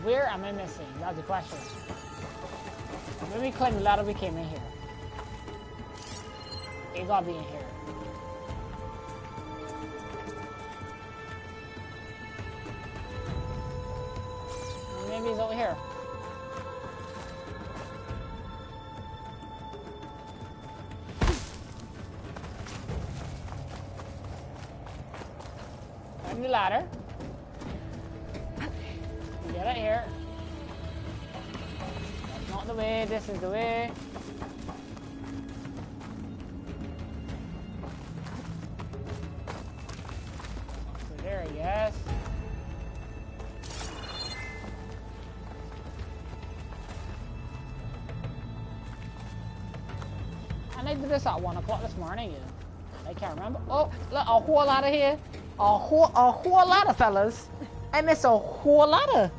Where am I missing? That's the question. When we climbed the ladder, we came in here. It gotta be in here. Maybe it's over here. Climb the ladder. Get it here. That's not the way, this is the way. So there, yes. And I did this at 1 o'clock this morning. I can't remember. Oh, look, a whole lot of here. A whole lot of fellas. I missed a whole lot of.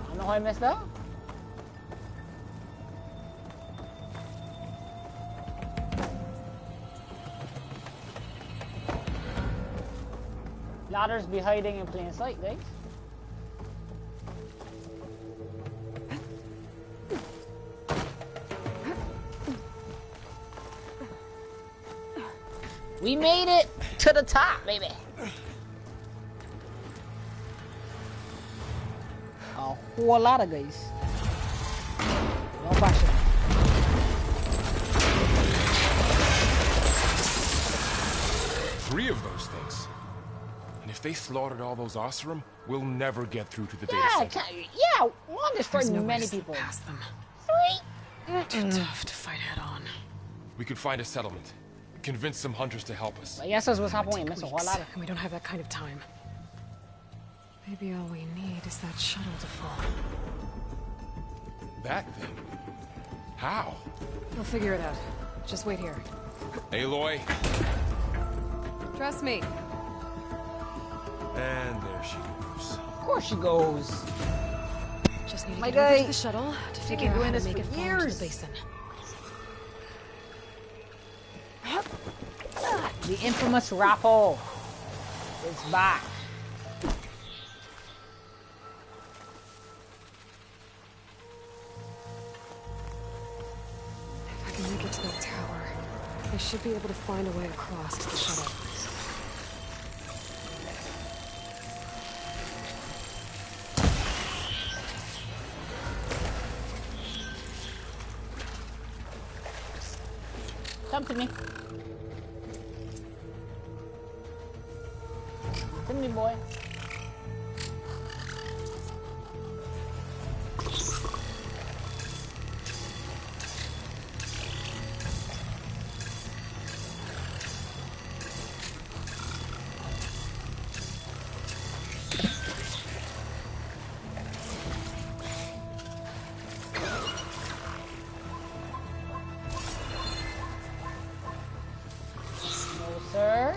I don't know how I missed that. Ladders be hiding in plain sight, guys. We made it to the top, baby. A whole lot of guys. 3 of those things. And if they slaughtered all those Oseram, we'll never get through to the data Yeah, center. yeah, one destroyed There's no way many to slip people. past them. 3? Too tough to fight head on. We could find a settlement. Convince some hunters to help us. Y eso es what's It would happening take in Mr. weeks, Juan. and we don't have that kind of time. Maybe all we need is that shuttle to fall. That thing? How? We'll figure it out. Just wait here. Aloy. Trust me. And there she goes. Of course she goes. Just need to My get over guy, to the shuttle to been figure out doing how to this make for it fall into years. the basin. The infamous raffle is back. If I can make it to that tower, I should be able to find a way across to the shuttle. Come to me. To me, boy. No, sir.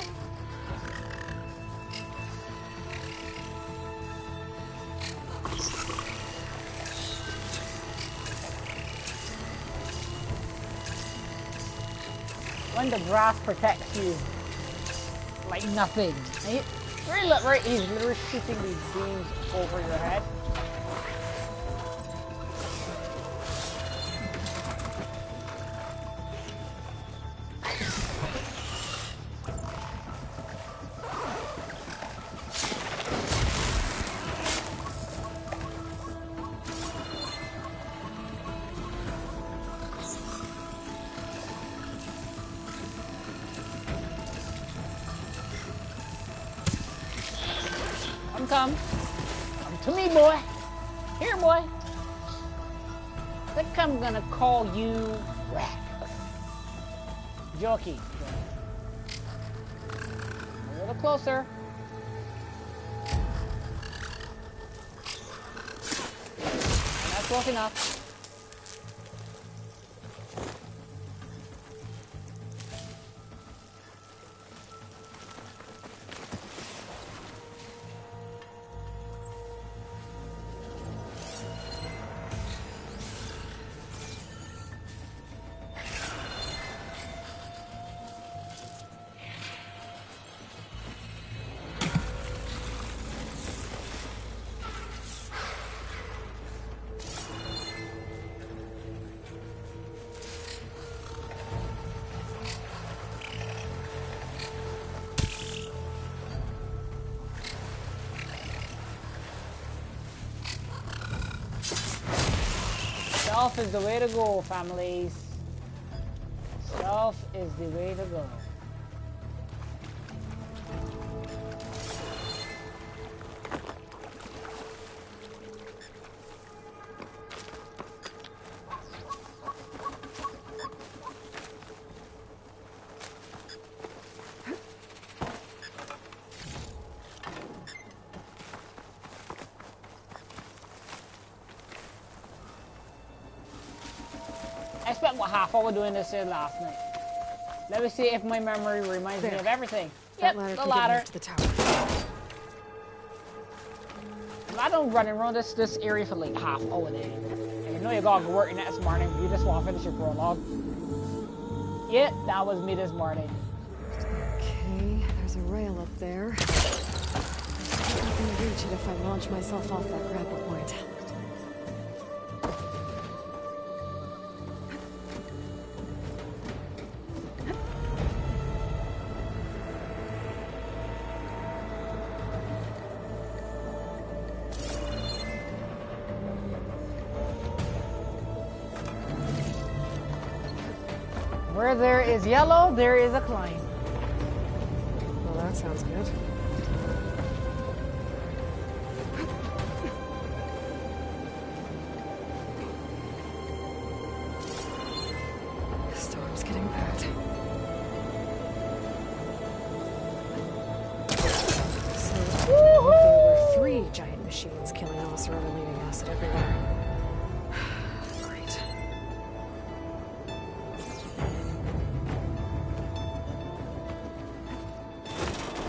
When the grass protects you like nothing. And he's literally shooting these beams over your head. Come to me, boy. Here, boy. I think I'm gonna call you Rat. Jockey. A little closer. That's close enough. Stealth is the way to go, families. Stealth is the way to go. I spent what half hour doing this here last night. Let me see if my memory reminds me of everything. That Yep, ladder the can ladder. get me to the tower. I don't run around this area for like half hour day. And you know you gotta go work next morning. You just want to finish your prologue. Yep, that was me this morning. Okay, there's a rail up there. I think I can reach it if I launch myself off that grapple point. Where there is yellow, there is a climb. Well, sounds good. The storm's getting bad. So, there were 3 giant machines killing us or leaving acid everywhere. Great.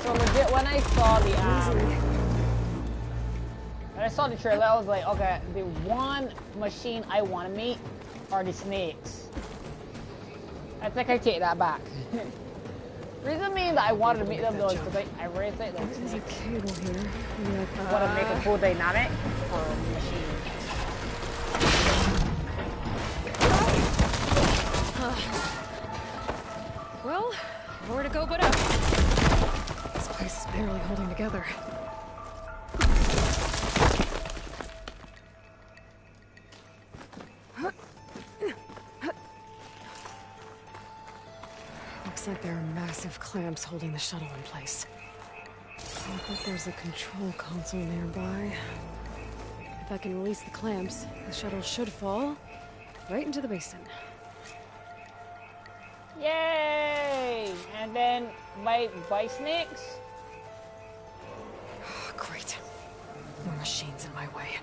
So legit, when I saw the when I saw the trailer, I was like, okay, the one machine I want to meet are the snakes. I think I take that back. Reason being that I wanted to meet them though is because I really think that There's a snakes cable here. want to make a cool dynamic for machines. Well, nowhere to go but up. This place is barely holding together. Looks like there are massive clamps holding the shuttle in place. I think there's a control console nearby. If I can release the clamps, the shuttle should fall right into the basin. Yay! And then by snakes. Great. More machines in my way.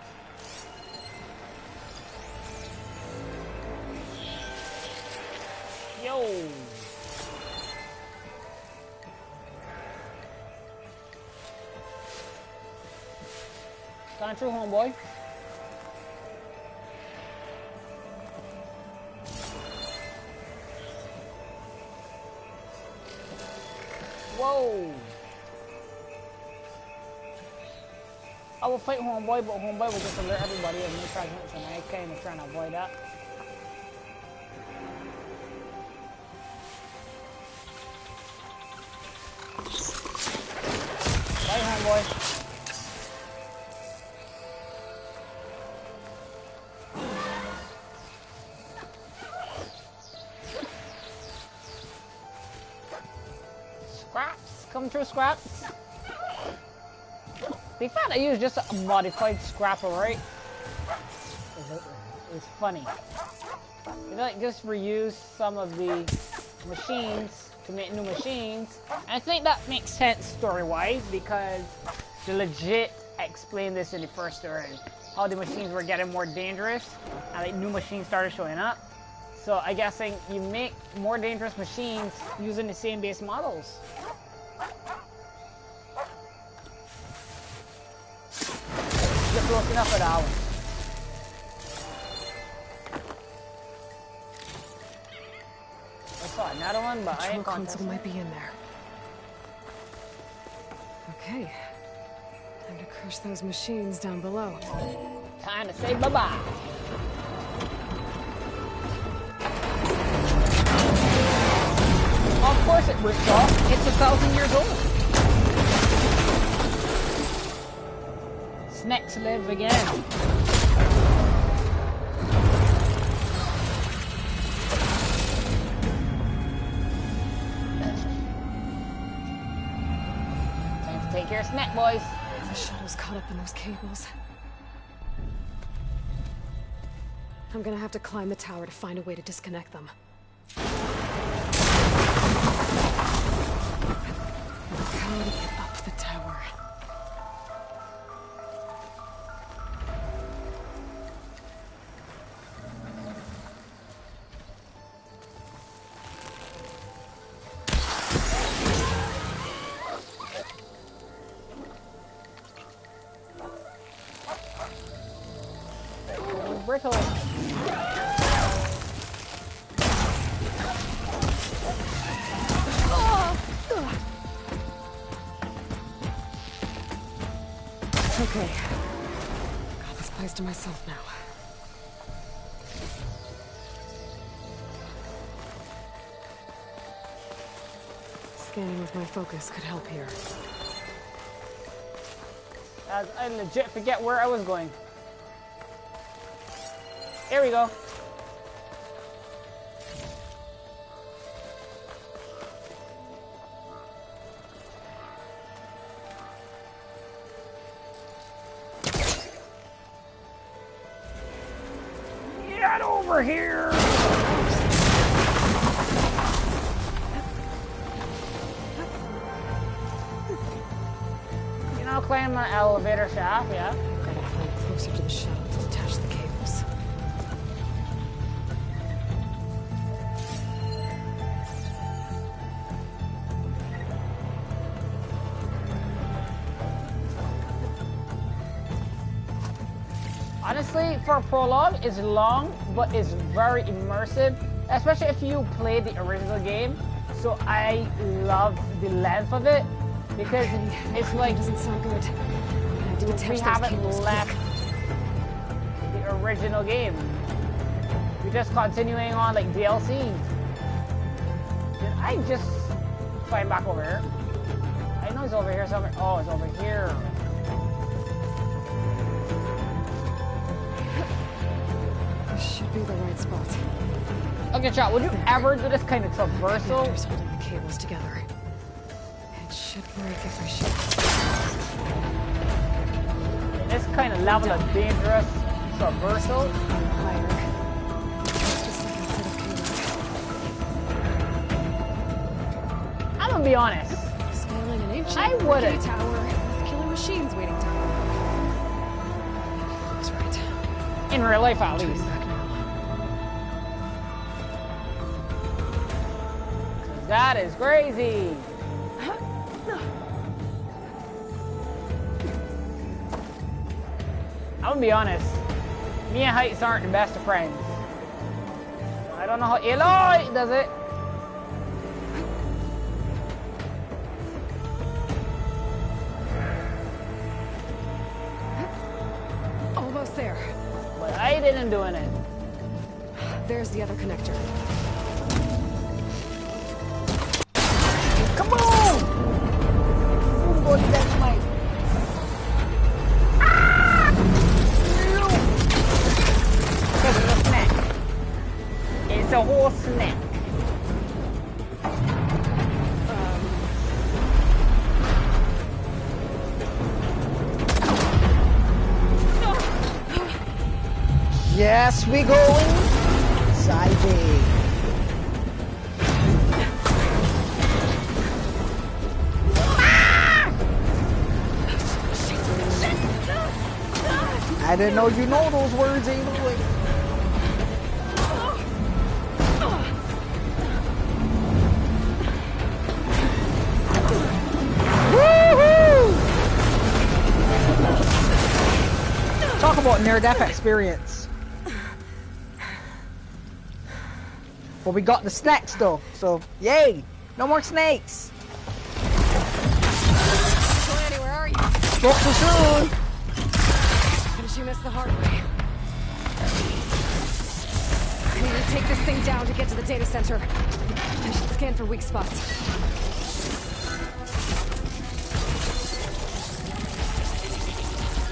Yo! Gone through, homeboy. Whoa! I will fight homeboy, but homeboy will just alert everybody of new fragments, and I kind of trying to avoid that. Bye, homeboy. Scraps, come true, scraps. The fact I use just a modified scrapper, right? It's funny. You know, like just reuse some of the machines to make new machines. And I think that makes sense story-wise because they legit explained this in the first story. How the machines were getting more dangerous and like new machines started showing up. So I guess you make more dangerous machines using the same base models. Just looking up at that one. I saw another one, but I ain't Control contesting. console might be in there. Okay. Time to crush those machines down below. Time to say bye-bye. Of course it ripped off. It's 1,000 years old. Snakes live again. Time to take care of snack boys. The shuttle's caught up in those cables. I'm gonna have to climb the tower to find a way to disconnect them. How to get up the tower. Brittle. Okay. Got this place to myself now. Scanning with my focus could help here. I legit forget where I was going. Here we go. Get over here! You know, climb the elevator shaft, yeah? Gotta climb closer to the shuttle to detach the cables. Honestly, for a prologue, it's long, but it's very immersive, especially if you play the original game. So I love the length of it, because it's like, Doesn't sound good. I'm gonna have to detach we those haven't cables left quick. the original game. We're just continuing on like DLC. Did I just find back over here? I know it's over here somewhere. Oh, it's over here. This should be the right spot. Okay, chat, would you ever do this kind of traversal? Connectors holding the cables together. It should break if I shoot. This kind of level of dangerous traversal? Higher. Just a second set of cables. I'm gonna be honest. Scaling an ancient I wouldn't. tower with killer machines waiting to happen. That's right. In real life, at Turning least. back now. That is crazy. I'm gonna be honest. Me and heights aren't the best of friends. I don't know how Aloy does it. Almost there. But I didn't do it. There's the other connector. Come on! Ooh, go to that mic. Because it's a snack. It's a whole snack. Yes, we going side A. I didn't know you know those words, Aloy. Woohoo! Talk about near-death experience. But we got the snacks though, so yay! No more snakes. Lanny, where are you? Spoke too soon. Didn't you miss the hard way? I need to take this thing down to get to the data center. I should scan for weak spots.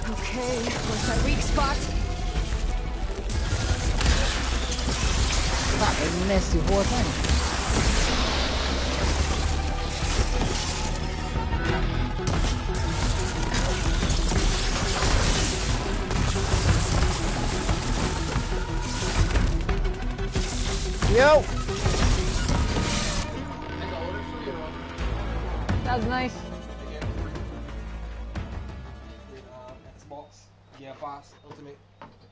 Okay, where's my weak spot? I missed the whole thing. Yo! That's nice. Xbox, yeah, fast, ultimate.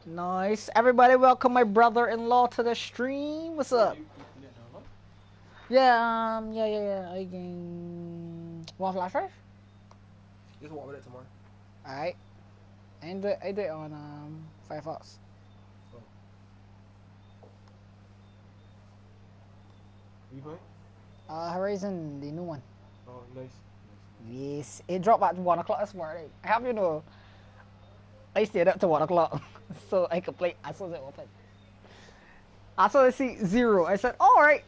Nice. Everybody welcome my brother-in-law to the stream. What's up? Yeah, yeah. I can... Want flash drive? Just walk with it tomorrow. Alright. I did it on Firefox. You playing? Horizon, the new one. Oh, nice. Yes. It dropped at 1 o'clock this morning. I have you know. I stayed up to 1 o'clock so I could play as soon as it opened. As soon as I see 0, I said, alright,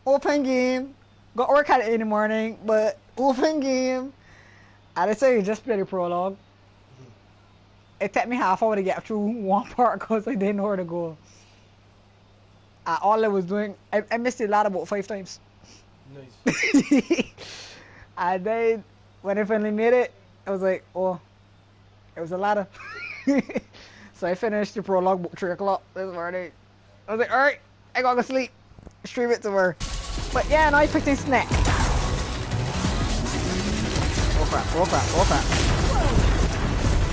open game. Got work at it in the morning, but open game. And I said, just play the prologue. It took me half hour to get through one part because I didn't know where to go. All I was doing, I missed the ladder about 5 times. Nice. And then when I finally made it, I was like, oh, it was a ladder. So I finished the prologue about 3 o'clock this morning. I was like, alright, I gotta go sleep. Stream it to her. But yeah, now I picked a snack. Oh crap, oh crap, oh crap.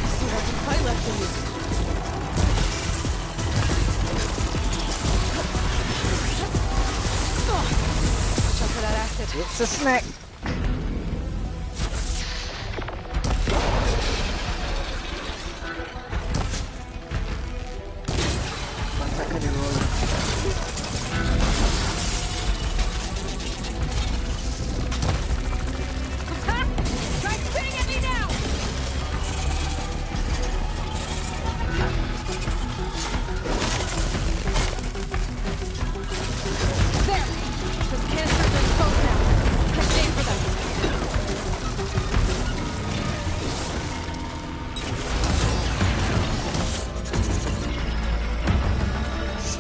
So that's a fight left in you. Watch out for that acid. It's a snack.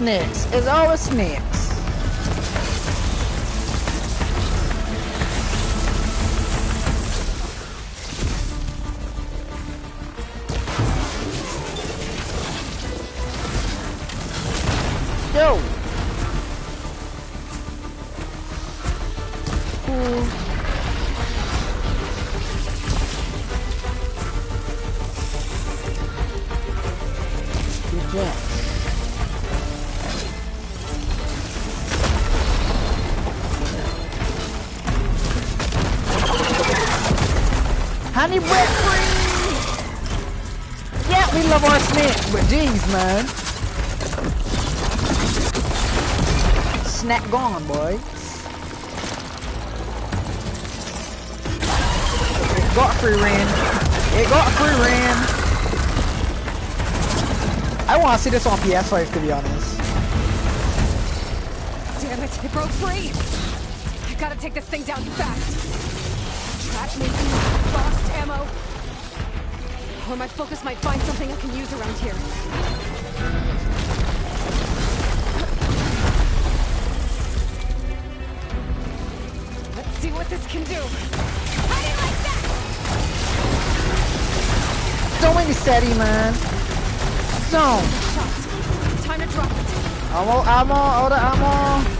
Snakes. It's always snakes. Yo. Cool. Good job. Honey bread free! Yeah, we love our snacks, but jeez, man. Snack gone, boy. It got free reign. It got free reign. I want to see this on PS5, to be honest. Damn it, it broke free! I gotta take this thing down fast. Trap me, lost ammo. Or my focus might find something I can use around here. Let's see what this can do. How do you like that? Don't make me steady, man. Don't. Shot. Time to drop it. Ammo, all the ammo.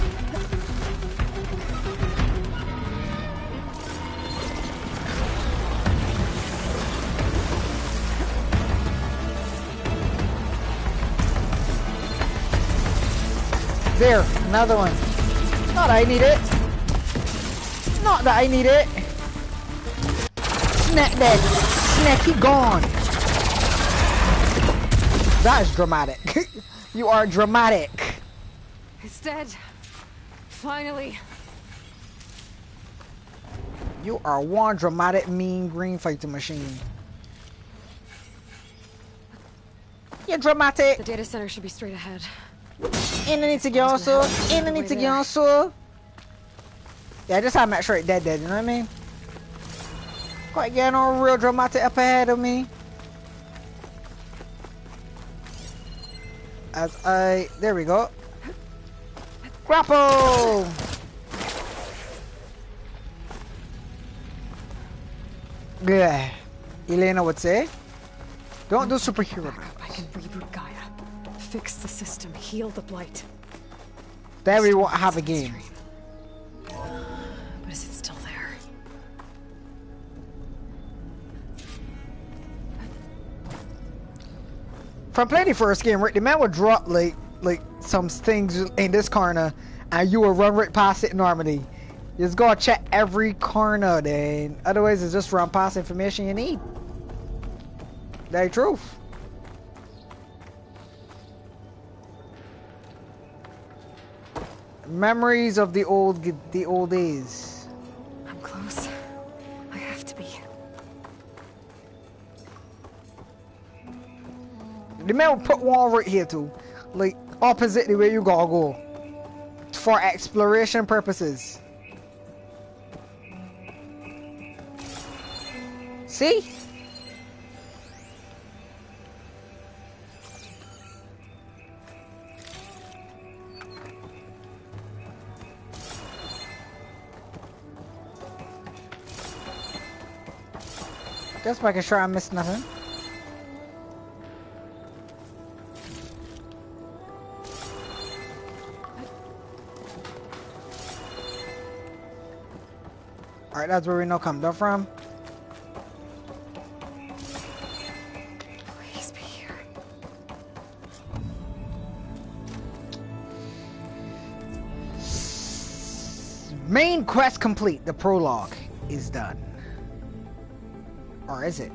There, another one. Not that I need it. Not that I need it. Snack dead. Snacky gone. That is dramatic. You are dramatic. It's dead. Finally. You are one dramatic, mean green fighting machine. You're dramatic. The data center should be straight ahead. Underneath again, so. Underneath again, so. Yeah, just have to make sure it's dead, you know what I mean? Quite getting all real dramatic up ahead of me. There we go. Grapple! Yeah. Elena would say, don't do superhero. I can reboot Gaia. Fix the system, heal the blight. Then we won't have a game. But is it still there? From playing the first game, right, the man would drop like some things in this corner, and you will run right past it normally. You just gotta check every corner, then. Otherwise, it's just run past information you need. That's the truth. Memories of the old days. I'm close. I have to be. The man will put one right here too, like opposite the way you gotta go, for exploration purposes. See? Just making sure I missed nothing. Alright, that's where we know come down from. Please be here. Main quest complete. The prologue is done. Or is it?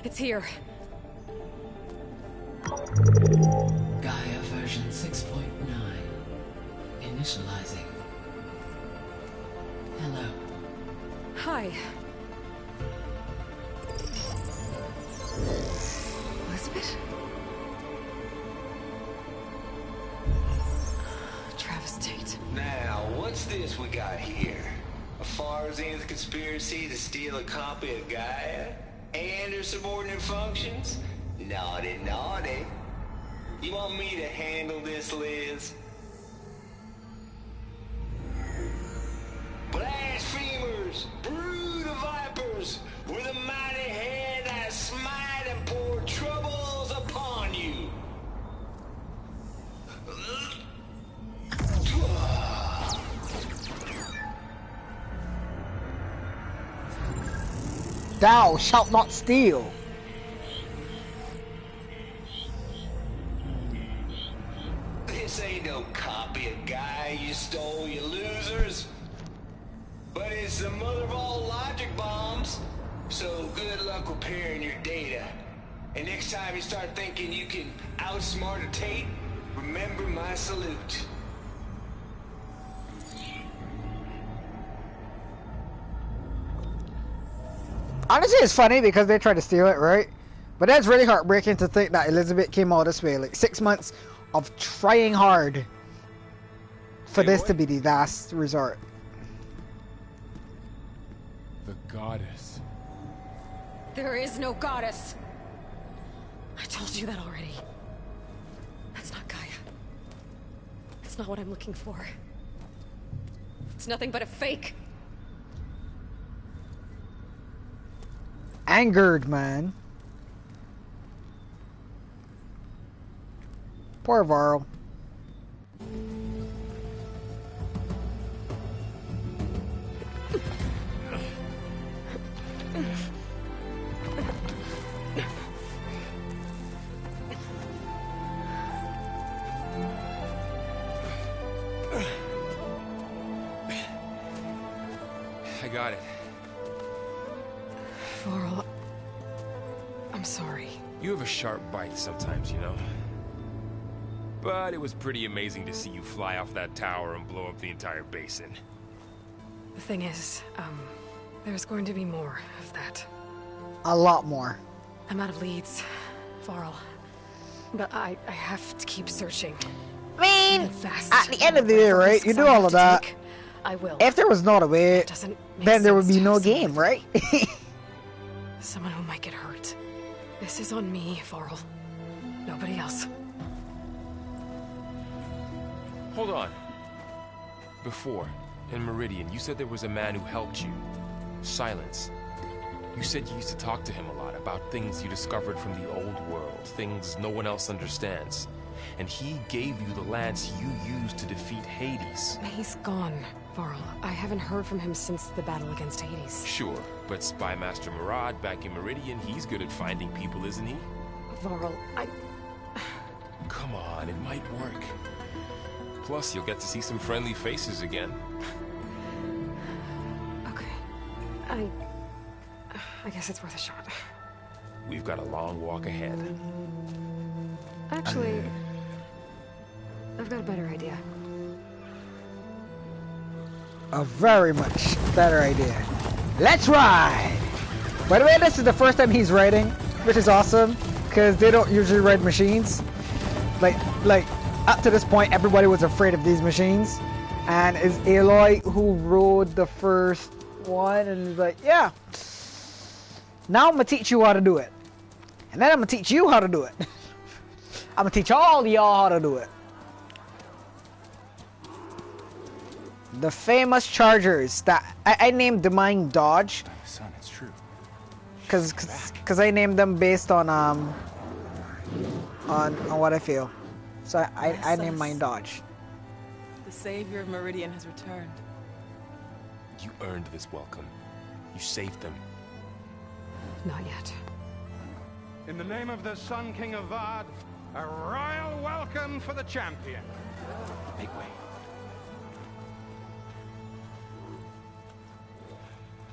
It's here. Gaia version 6.9. Initializing. Hello. Hi. Elizabeth? Travis Tate. Now, what's this we got here? A Farsian's conspiracy to steal a copy of Gaia? And her subordinate functions? Naughty, naughty. You want me to handle this, Liz? Blasphemers! Brood of vipers! With a mighty hand I smite and pour troubles upon you! Thou shalt not steal. This ain't no copy of Gaia you stole, you losers. But it's the mother of all logic bombs. So good luck repairing your data. And next time you start thinking you can outsmart a Tate, remember my salute. Honestly, it's funny because they tried to steal it, right? But that's really heartbreaking to think that Elizabeth came all this way. Like 6 months of trying hard for this to be the last resort. The goddess. There is no goddess. I told you that already. That's not Gaia. It's not what I'm looking for. It's nothing but a fake. Angered, man. Poor Varl. I got it. Varl, I'm sorry. You have a sharp bite sometimes, you know? But it was pretty amazing to see you fly off that tower and blow up the entire basin. The thing is, there's going to be more of that. A lot more. I'm out of leads, Varl. But I have to keep searching. I mean, Even fast. at the end of the day, right? You do all of that. I will. If there was not a way, then there would be no game, right? Someone who might get hurt. This is on me, Varl. Nobody else. Hold on. Before, in Meridian, you said there was a man who helped you. Silence. You said you used to talk to him a lot about things you discovered from the old world, things no one else understands. And he gave you the lance you used to defeat Hades. He's gone, Varl. I haven't heard from him since the battle against Hades. Sure, but Spy Master Murad back in Meridian, he's good at finding people, isn't he? Varl, Come on, it might work. Plus, you'll get to see some friendly faces again. Okay. I guess it's worth a shot. We've got a long walk ahead. Actually, I've got a better idea. A very much better idea. Let's ride! By the way, this is the first time he's riding, which is awesome, because they don't usually ride machines. Like, up to this point, everybody was afraid of these machines. And it's Aloy who rode the first one, and he's like, yeah. Now I'm gonna teach you how to do it. And then I'm gonna teach you how to do it. I'm gonna teach all of y'all how to do it. The famous chargers that I named the mine Dodge. Son, it's true. Cause I named them based on what I feel. So I named mine Dodge. The savior of Meridian has returned. You earned this welcome. You saved them. Not yet. In the name of the Sun King of Vard, a royal welcome for the champion. Make way.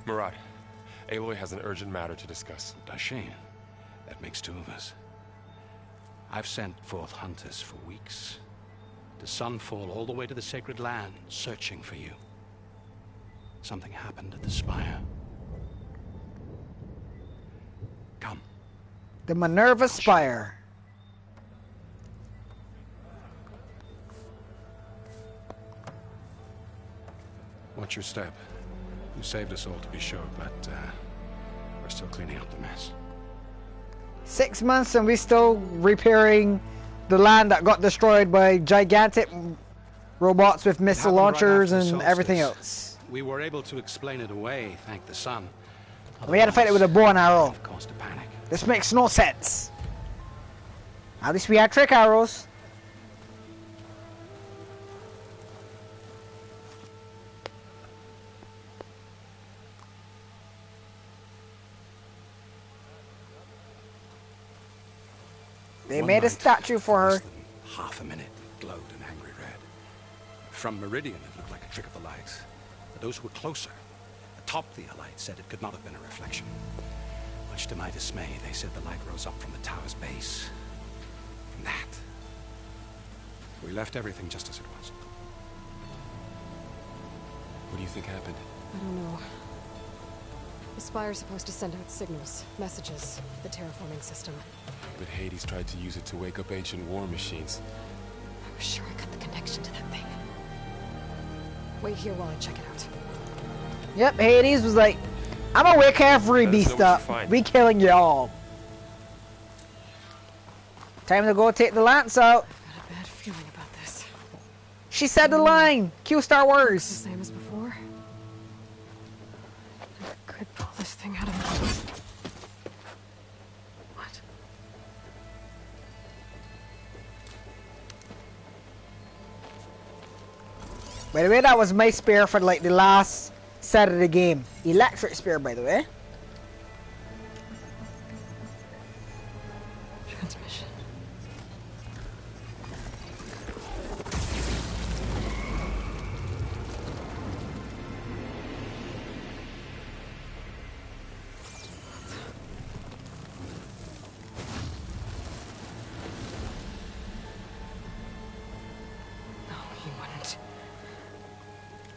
Murat, Aloy has an urgent matter to discuss. Dashane, that makes two of us. I've sent forth hunters for weeks. To Sunfall all the way to the Sacred Land, searching for you. Something happened at the Spire. Come. The Minerva Spire. Watch your step. You saved us all, to be sure, but we're still cleaning up the mess. 6 months and we still repairing the land that got destroyed by gigantic robots with missile launchers and everything else. We were able to explain it away, thank the sun. We had to fight it with a bow and arrow. Of course, to panic. This makes no sense. At least we had trick arrows. They made a statue for her. Half a minute, it glowed an angry red. From Meridian, it looked like a trick of the lights. But those who were closer, atop the light, said it could not have been a reflection. Much to my dismay, they said the light rose up from the tower's base. From that, we left everything just as it was. What do you think happened? I don't know. The Spire's supposed to send out signals, messages, the terraforming system. But Hades tried to use it to wake up ancient war machines. I was sure I got the connection to that thing. Wait here while I check it out. Yep, Hades was like, I'm gonna wake every beast up. We killing y'all. Time to go take the lance out. I got a bad feeling about this. She said the line. Cue Star Wars. The same as before. I could pull this thing out of the... What? By the way, that was my spear for like the last set of the game. Electric spear, by the way. Transmission. No, he wouldn't.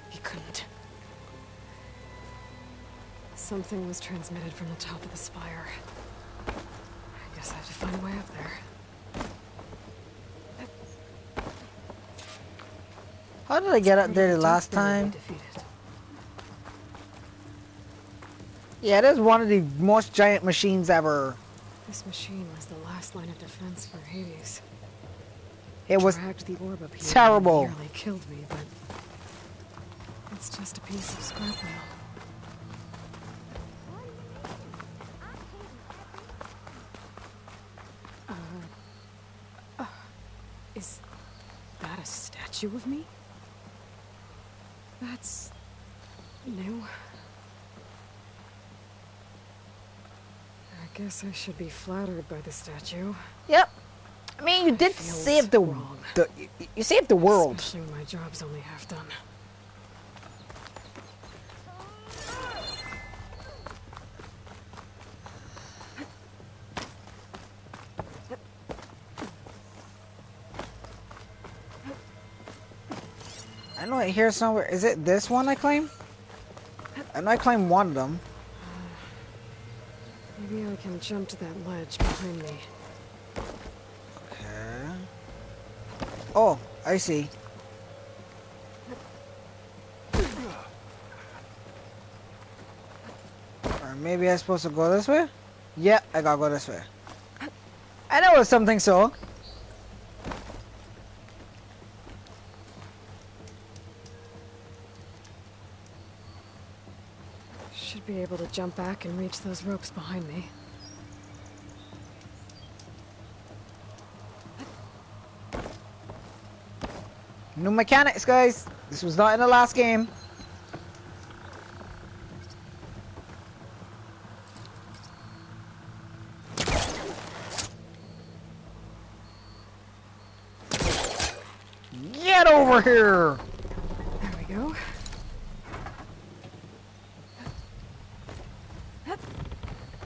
He couldn't. Something was transmitted from the top of the spire. I guess I have to find a way up there. How did I get up there the last time? Yeah, it is one of the most giant machines ever. This machine was the last line of defense for Hades. It was dragged the orb up here terrible. And nearly killed me, but it's just a piece of scrap metal. Is that a statue of me? That's new. I guess I should be flattered by the statue. Yep. I mean, you did save the you saved the world. Especially when my job's only half done. I know it here somewhere. Is it this one I claim? I know I claim one of them. Maybe I can jump to that ledge behind me. Okay. Oh, I see. Or maybe I'm supposed to go this way? Yeah, I gotta go this way. I know it's something so. Should be able to jump back and reach those ropes behind me. New mechanics, guys. This was not in the last game. Get over here! There we go.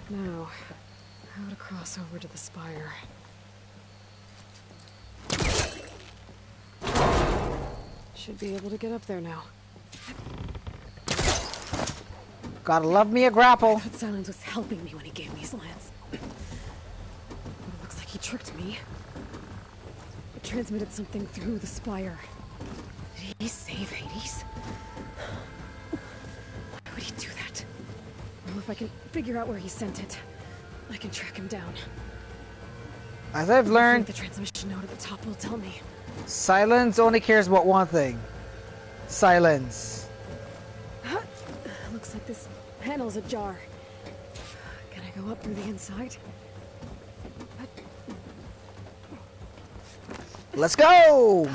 Now, how to cross over to the spire. Should be able to get up there now. Gotta love me a grapple. I thought Silence was helping me when he gave me his lance. But it looks like he tricked me. It transmitted something through the spire. Did he save Hades? Why would he do that? Well, if I can figure out where he sent it, I can track him down. As I've learned, The transmission node at the top will tell me. Silence only cares about one thing. Silence. Looks like this panel's ajar. Can I go up through the inside? Let's go!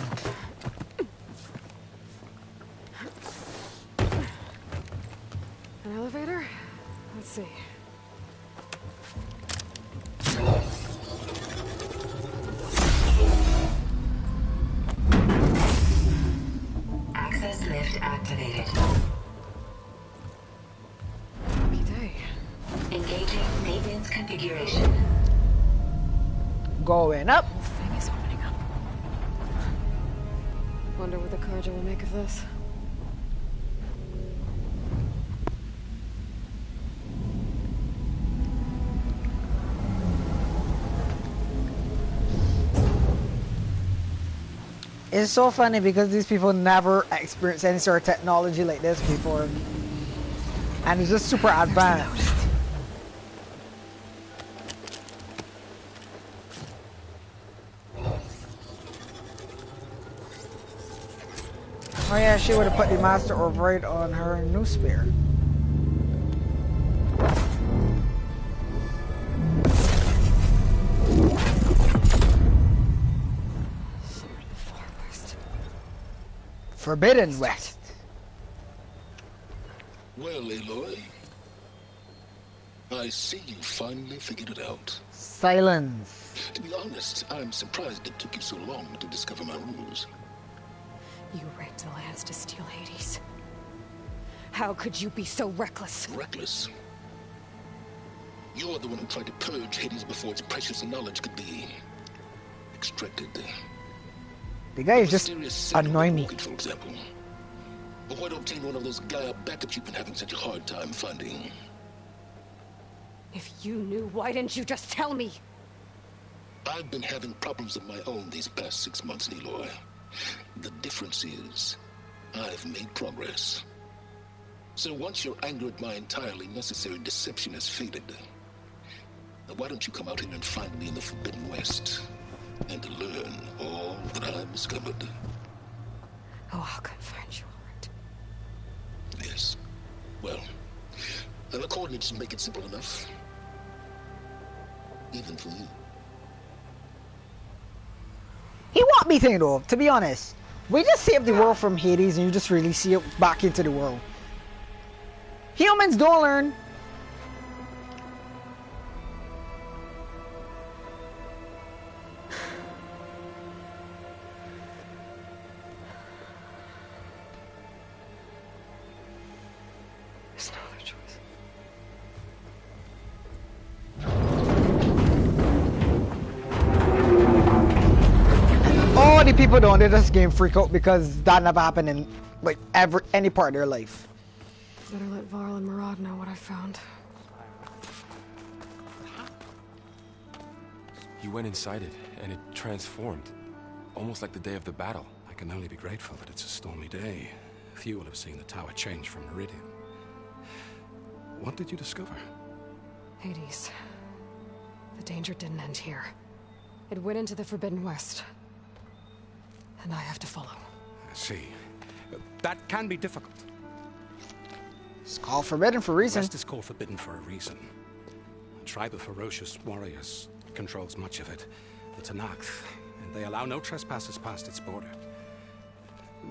An elevator? Let's see. Access lift activated. Lucky day. Engaging maintenance configuration. Going up. The whole thing is opening up. Wonder what the Carja will make of this. It's so funny because these people never experienced any sort of technology like this before. And it's just super advanced. Oh yeah, she would have put the master override on her new spear. Forbidden West. Well, Aloy, I see you finally figured it out. Silence. To be honest, I'm surprised it took you so long to discover my rules. You rigged the lance to steal Hades. How could you be so reckless? Reckless? You're the one who tried to purge Hades before its precious knowledge could be extracted. The guy is just annoying me. For example. But why don't obtain one of those Gaia backups you've been having such a hard time finding? If you knew, why didn't you just tell me? I've been having problems of my own these past 6 months, Aloy. The difference is, I've made progress. So once your anger at my entirely necessary deception has faded, now why don't you come out here and find me in the Forbidden West, and to learn all that I've discovered? Oh, I'll come find you, all right. Yes. Well, and the coordinates make it simple enough. Even for you. He want me thing though, to be honest. We just saved the world from Hades and you just release it back into the world. Humans don't learn. There's no other choice. All the people don't in this game freak out because that never happened in like any part of their life. Better let Varl and Murad know what I found. You went inside it, and it transformed. Almost like the day of the battle. I can only be grateful that it's a stormy day. Few will have seen the tower change from Meridian. What did you discover? Hades. The danger didn't end here. It went into the Forbidden West. And I have to follow. I see. That can be difficult. It's called Forbidden for a reason. The West is called Forbidden for a reason. A tribe of ferocious warriors controls much of it. The Tanakh, and they allow no trespassers past its border.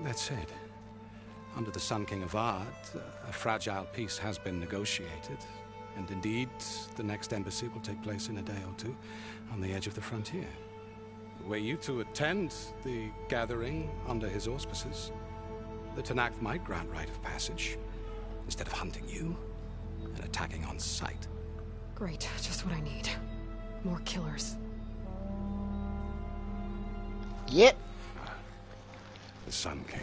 That said, under the Sun King of Ard, a fragile peace has been negotiated. And indeed, the next embassy will take place in a day or two on the edge of the frontier. Were you to attend the gathering under his auspices, the Tenakth might grant right of passage, instead of hunting you and attacking on sight. Great, just what I need. More killers. Yep. The Sun King.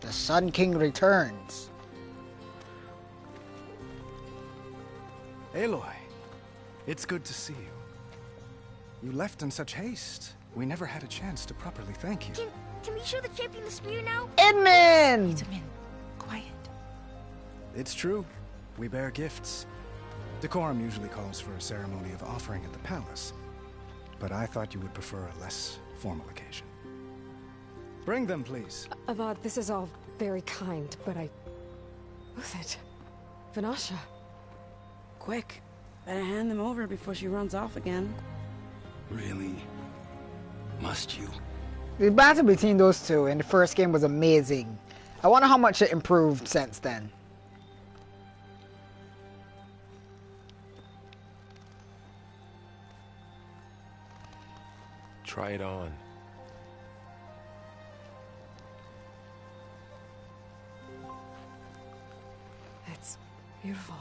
The Sun King returns. Aloy, it's good to see you. You left in such haste. We never had a chance to properly thank you. Can we show the champion the spear now? Edmund! Quiet. It's true. We bear gifts. Decorum usually calls for a ceremony of offering at the palace. But I thought you would prefer a less formal occasion. Bring them, please. Avad, this is all very kind, but Who's it? Vanasha. Quick. Better hand them over before she runs off again. Really? Must you? The battle between those two in the first game was amazing. I wonder how much it improved since then. Try it on. It's beautiful.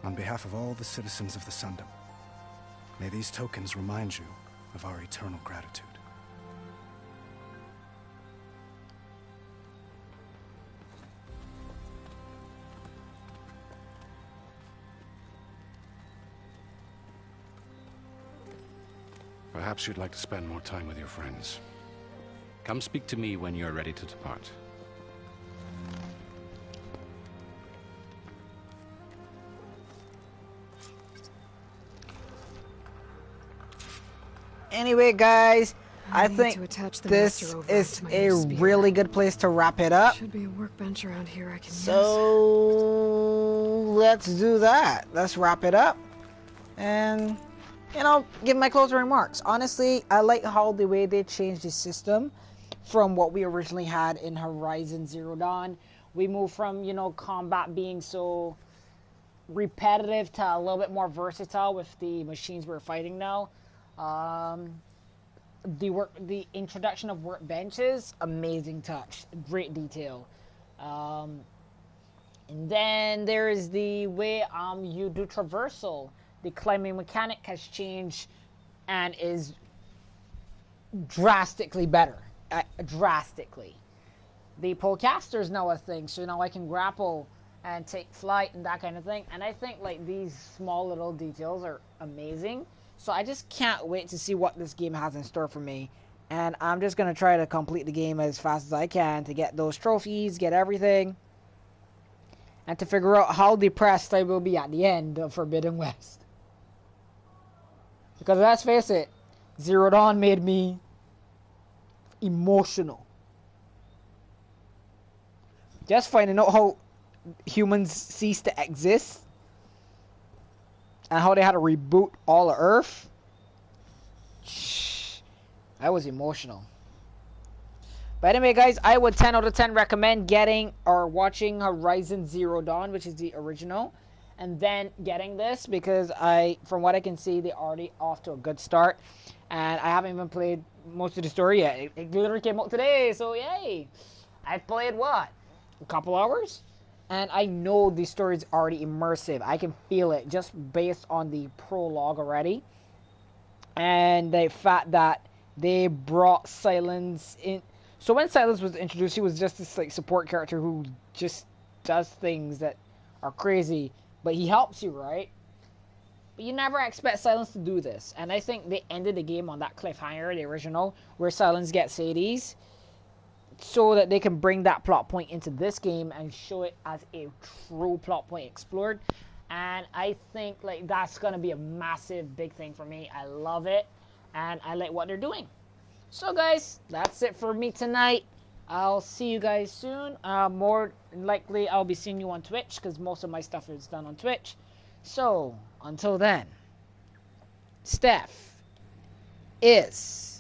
On behalf of all the citizens of the Sundom, may these tokens remind you of our eternal gratitude. Perhaps you'd like to spend more time with your friends. Come speak to me when you're ready to depart. Anyway, guys, I think to this is a really good place to wrap it up. Should be a workbench around here I can So let's do that. Let's wrap it up, and give my closing remarks. Honestly, I like how the way they changed the system from what we originally had in Horizon Zero Dawn. We moved from combat being so repetitive to a little bit more versatile with the machines we're fighting now. The introduction of workbenches, amazing touch, great detail. And then there is the way you do traversal. The climbing mechanic has changed and is drastically better. Drastically. The polecaster is now a thing, so now I can grapple and take flight and that kind of thing. And I think these small little details are amazing. So I just can't wait to see what this game has in store for me. And I'm just going to try to complete the game as fast as I can to get those trophies, get everything. And to figure out how depressed I will be at the end of Forbidden West. Because let's face it, Zero Dawn made me emotional. Just finding out how humans cease to exist and how they had to reboot all of Earth. That was emotional. But anyway, guys, I would 10 out of 10 recommend getting or watching Horizon Zero Dawn, which is the original, and then getting this because from what I can see, they're already off to a good start. And I haven't even played most of the story yet. It literally came out today, so yay! I've played what? A couple hours? And I know the story is already immersive. I can feel it just based on the prologue already. And the fact that they brought Silence in. So when Silence was introduced, he was just this support character who just does things that are crazy. But he helps you, right? But you never expect Silence to do this. And I think they ended the game on that cliffhanger, the original, where Silence gets Hades, so that they can bring that plot point into this game and show it as a true plot point explored. And I think that's going to be a massive big thing for me. I love it. And I like what they're doing. So guys, that's it for me tonight. I'll see you guys soon. More likely I'll be seeing you on Twitch because most of my stuff is done on Twitch. So, until then, Steph is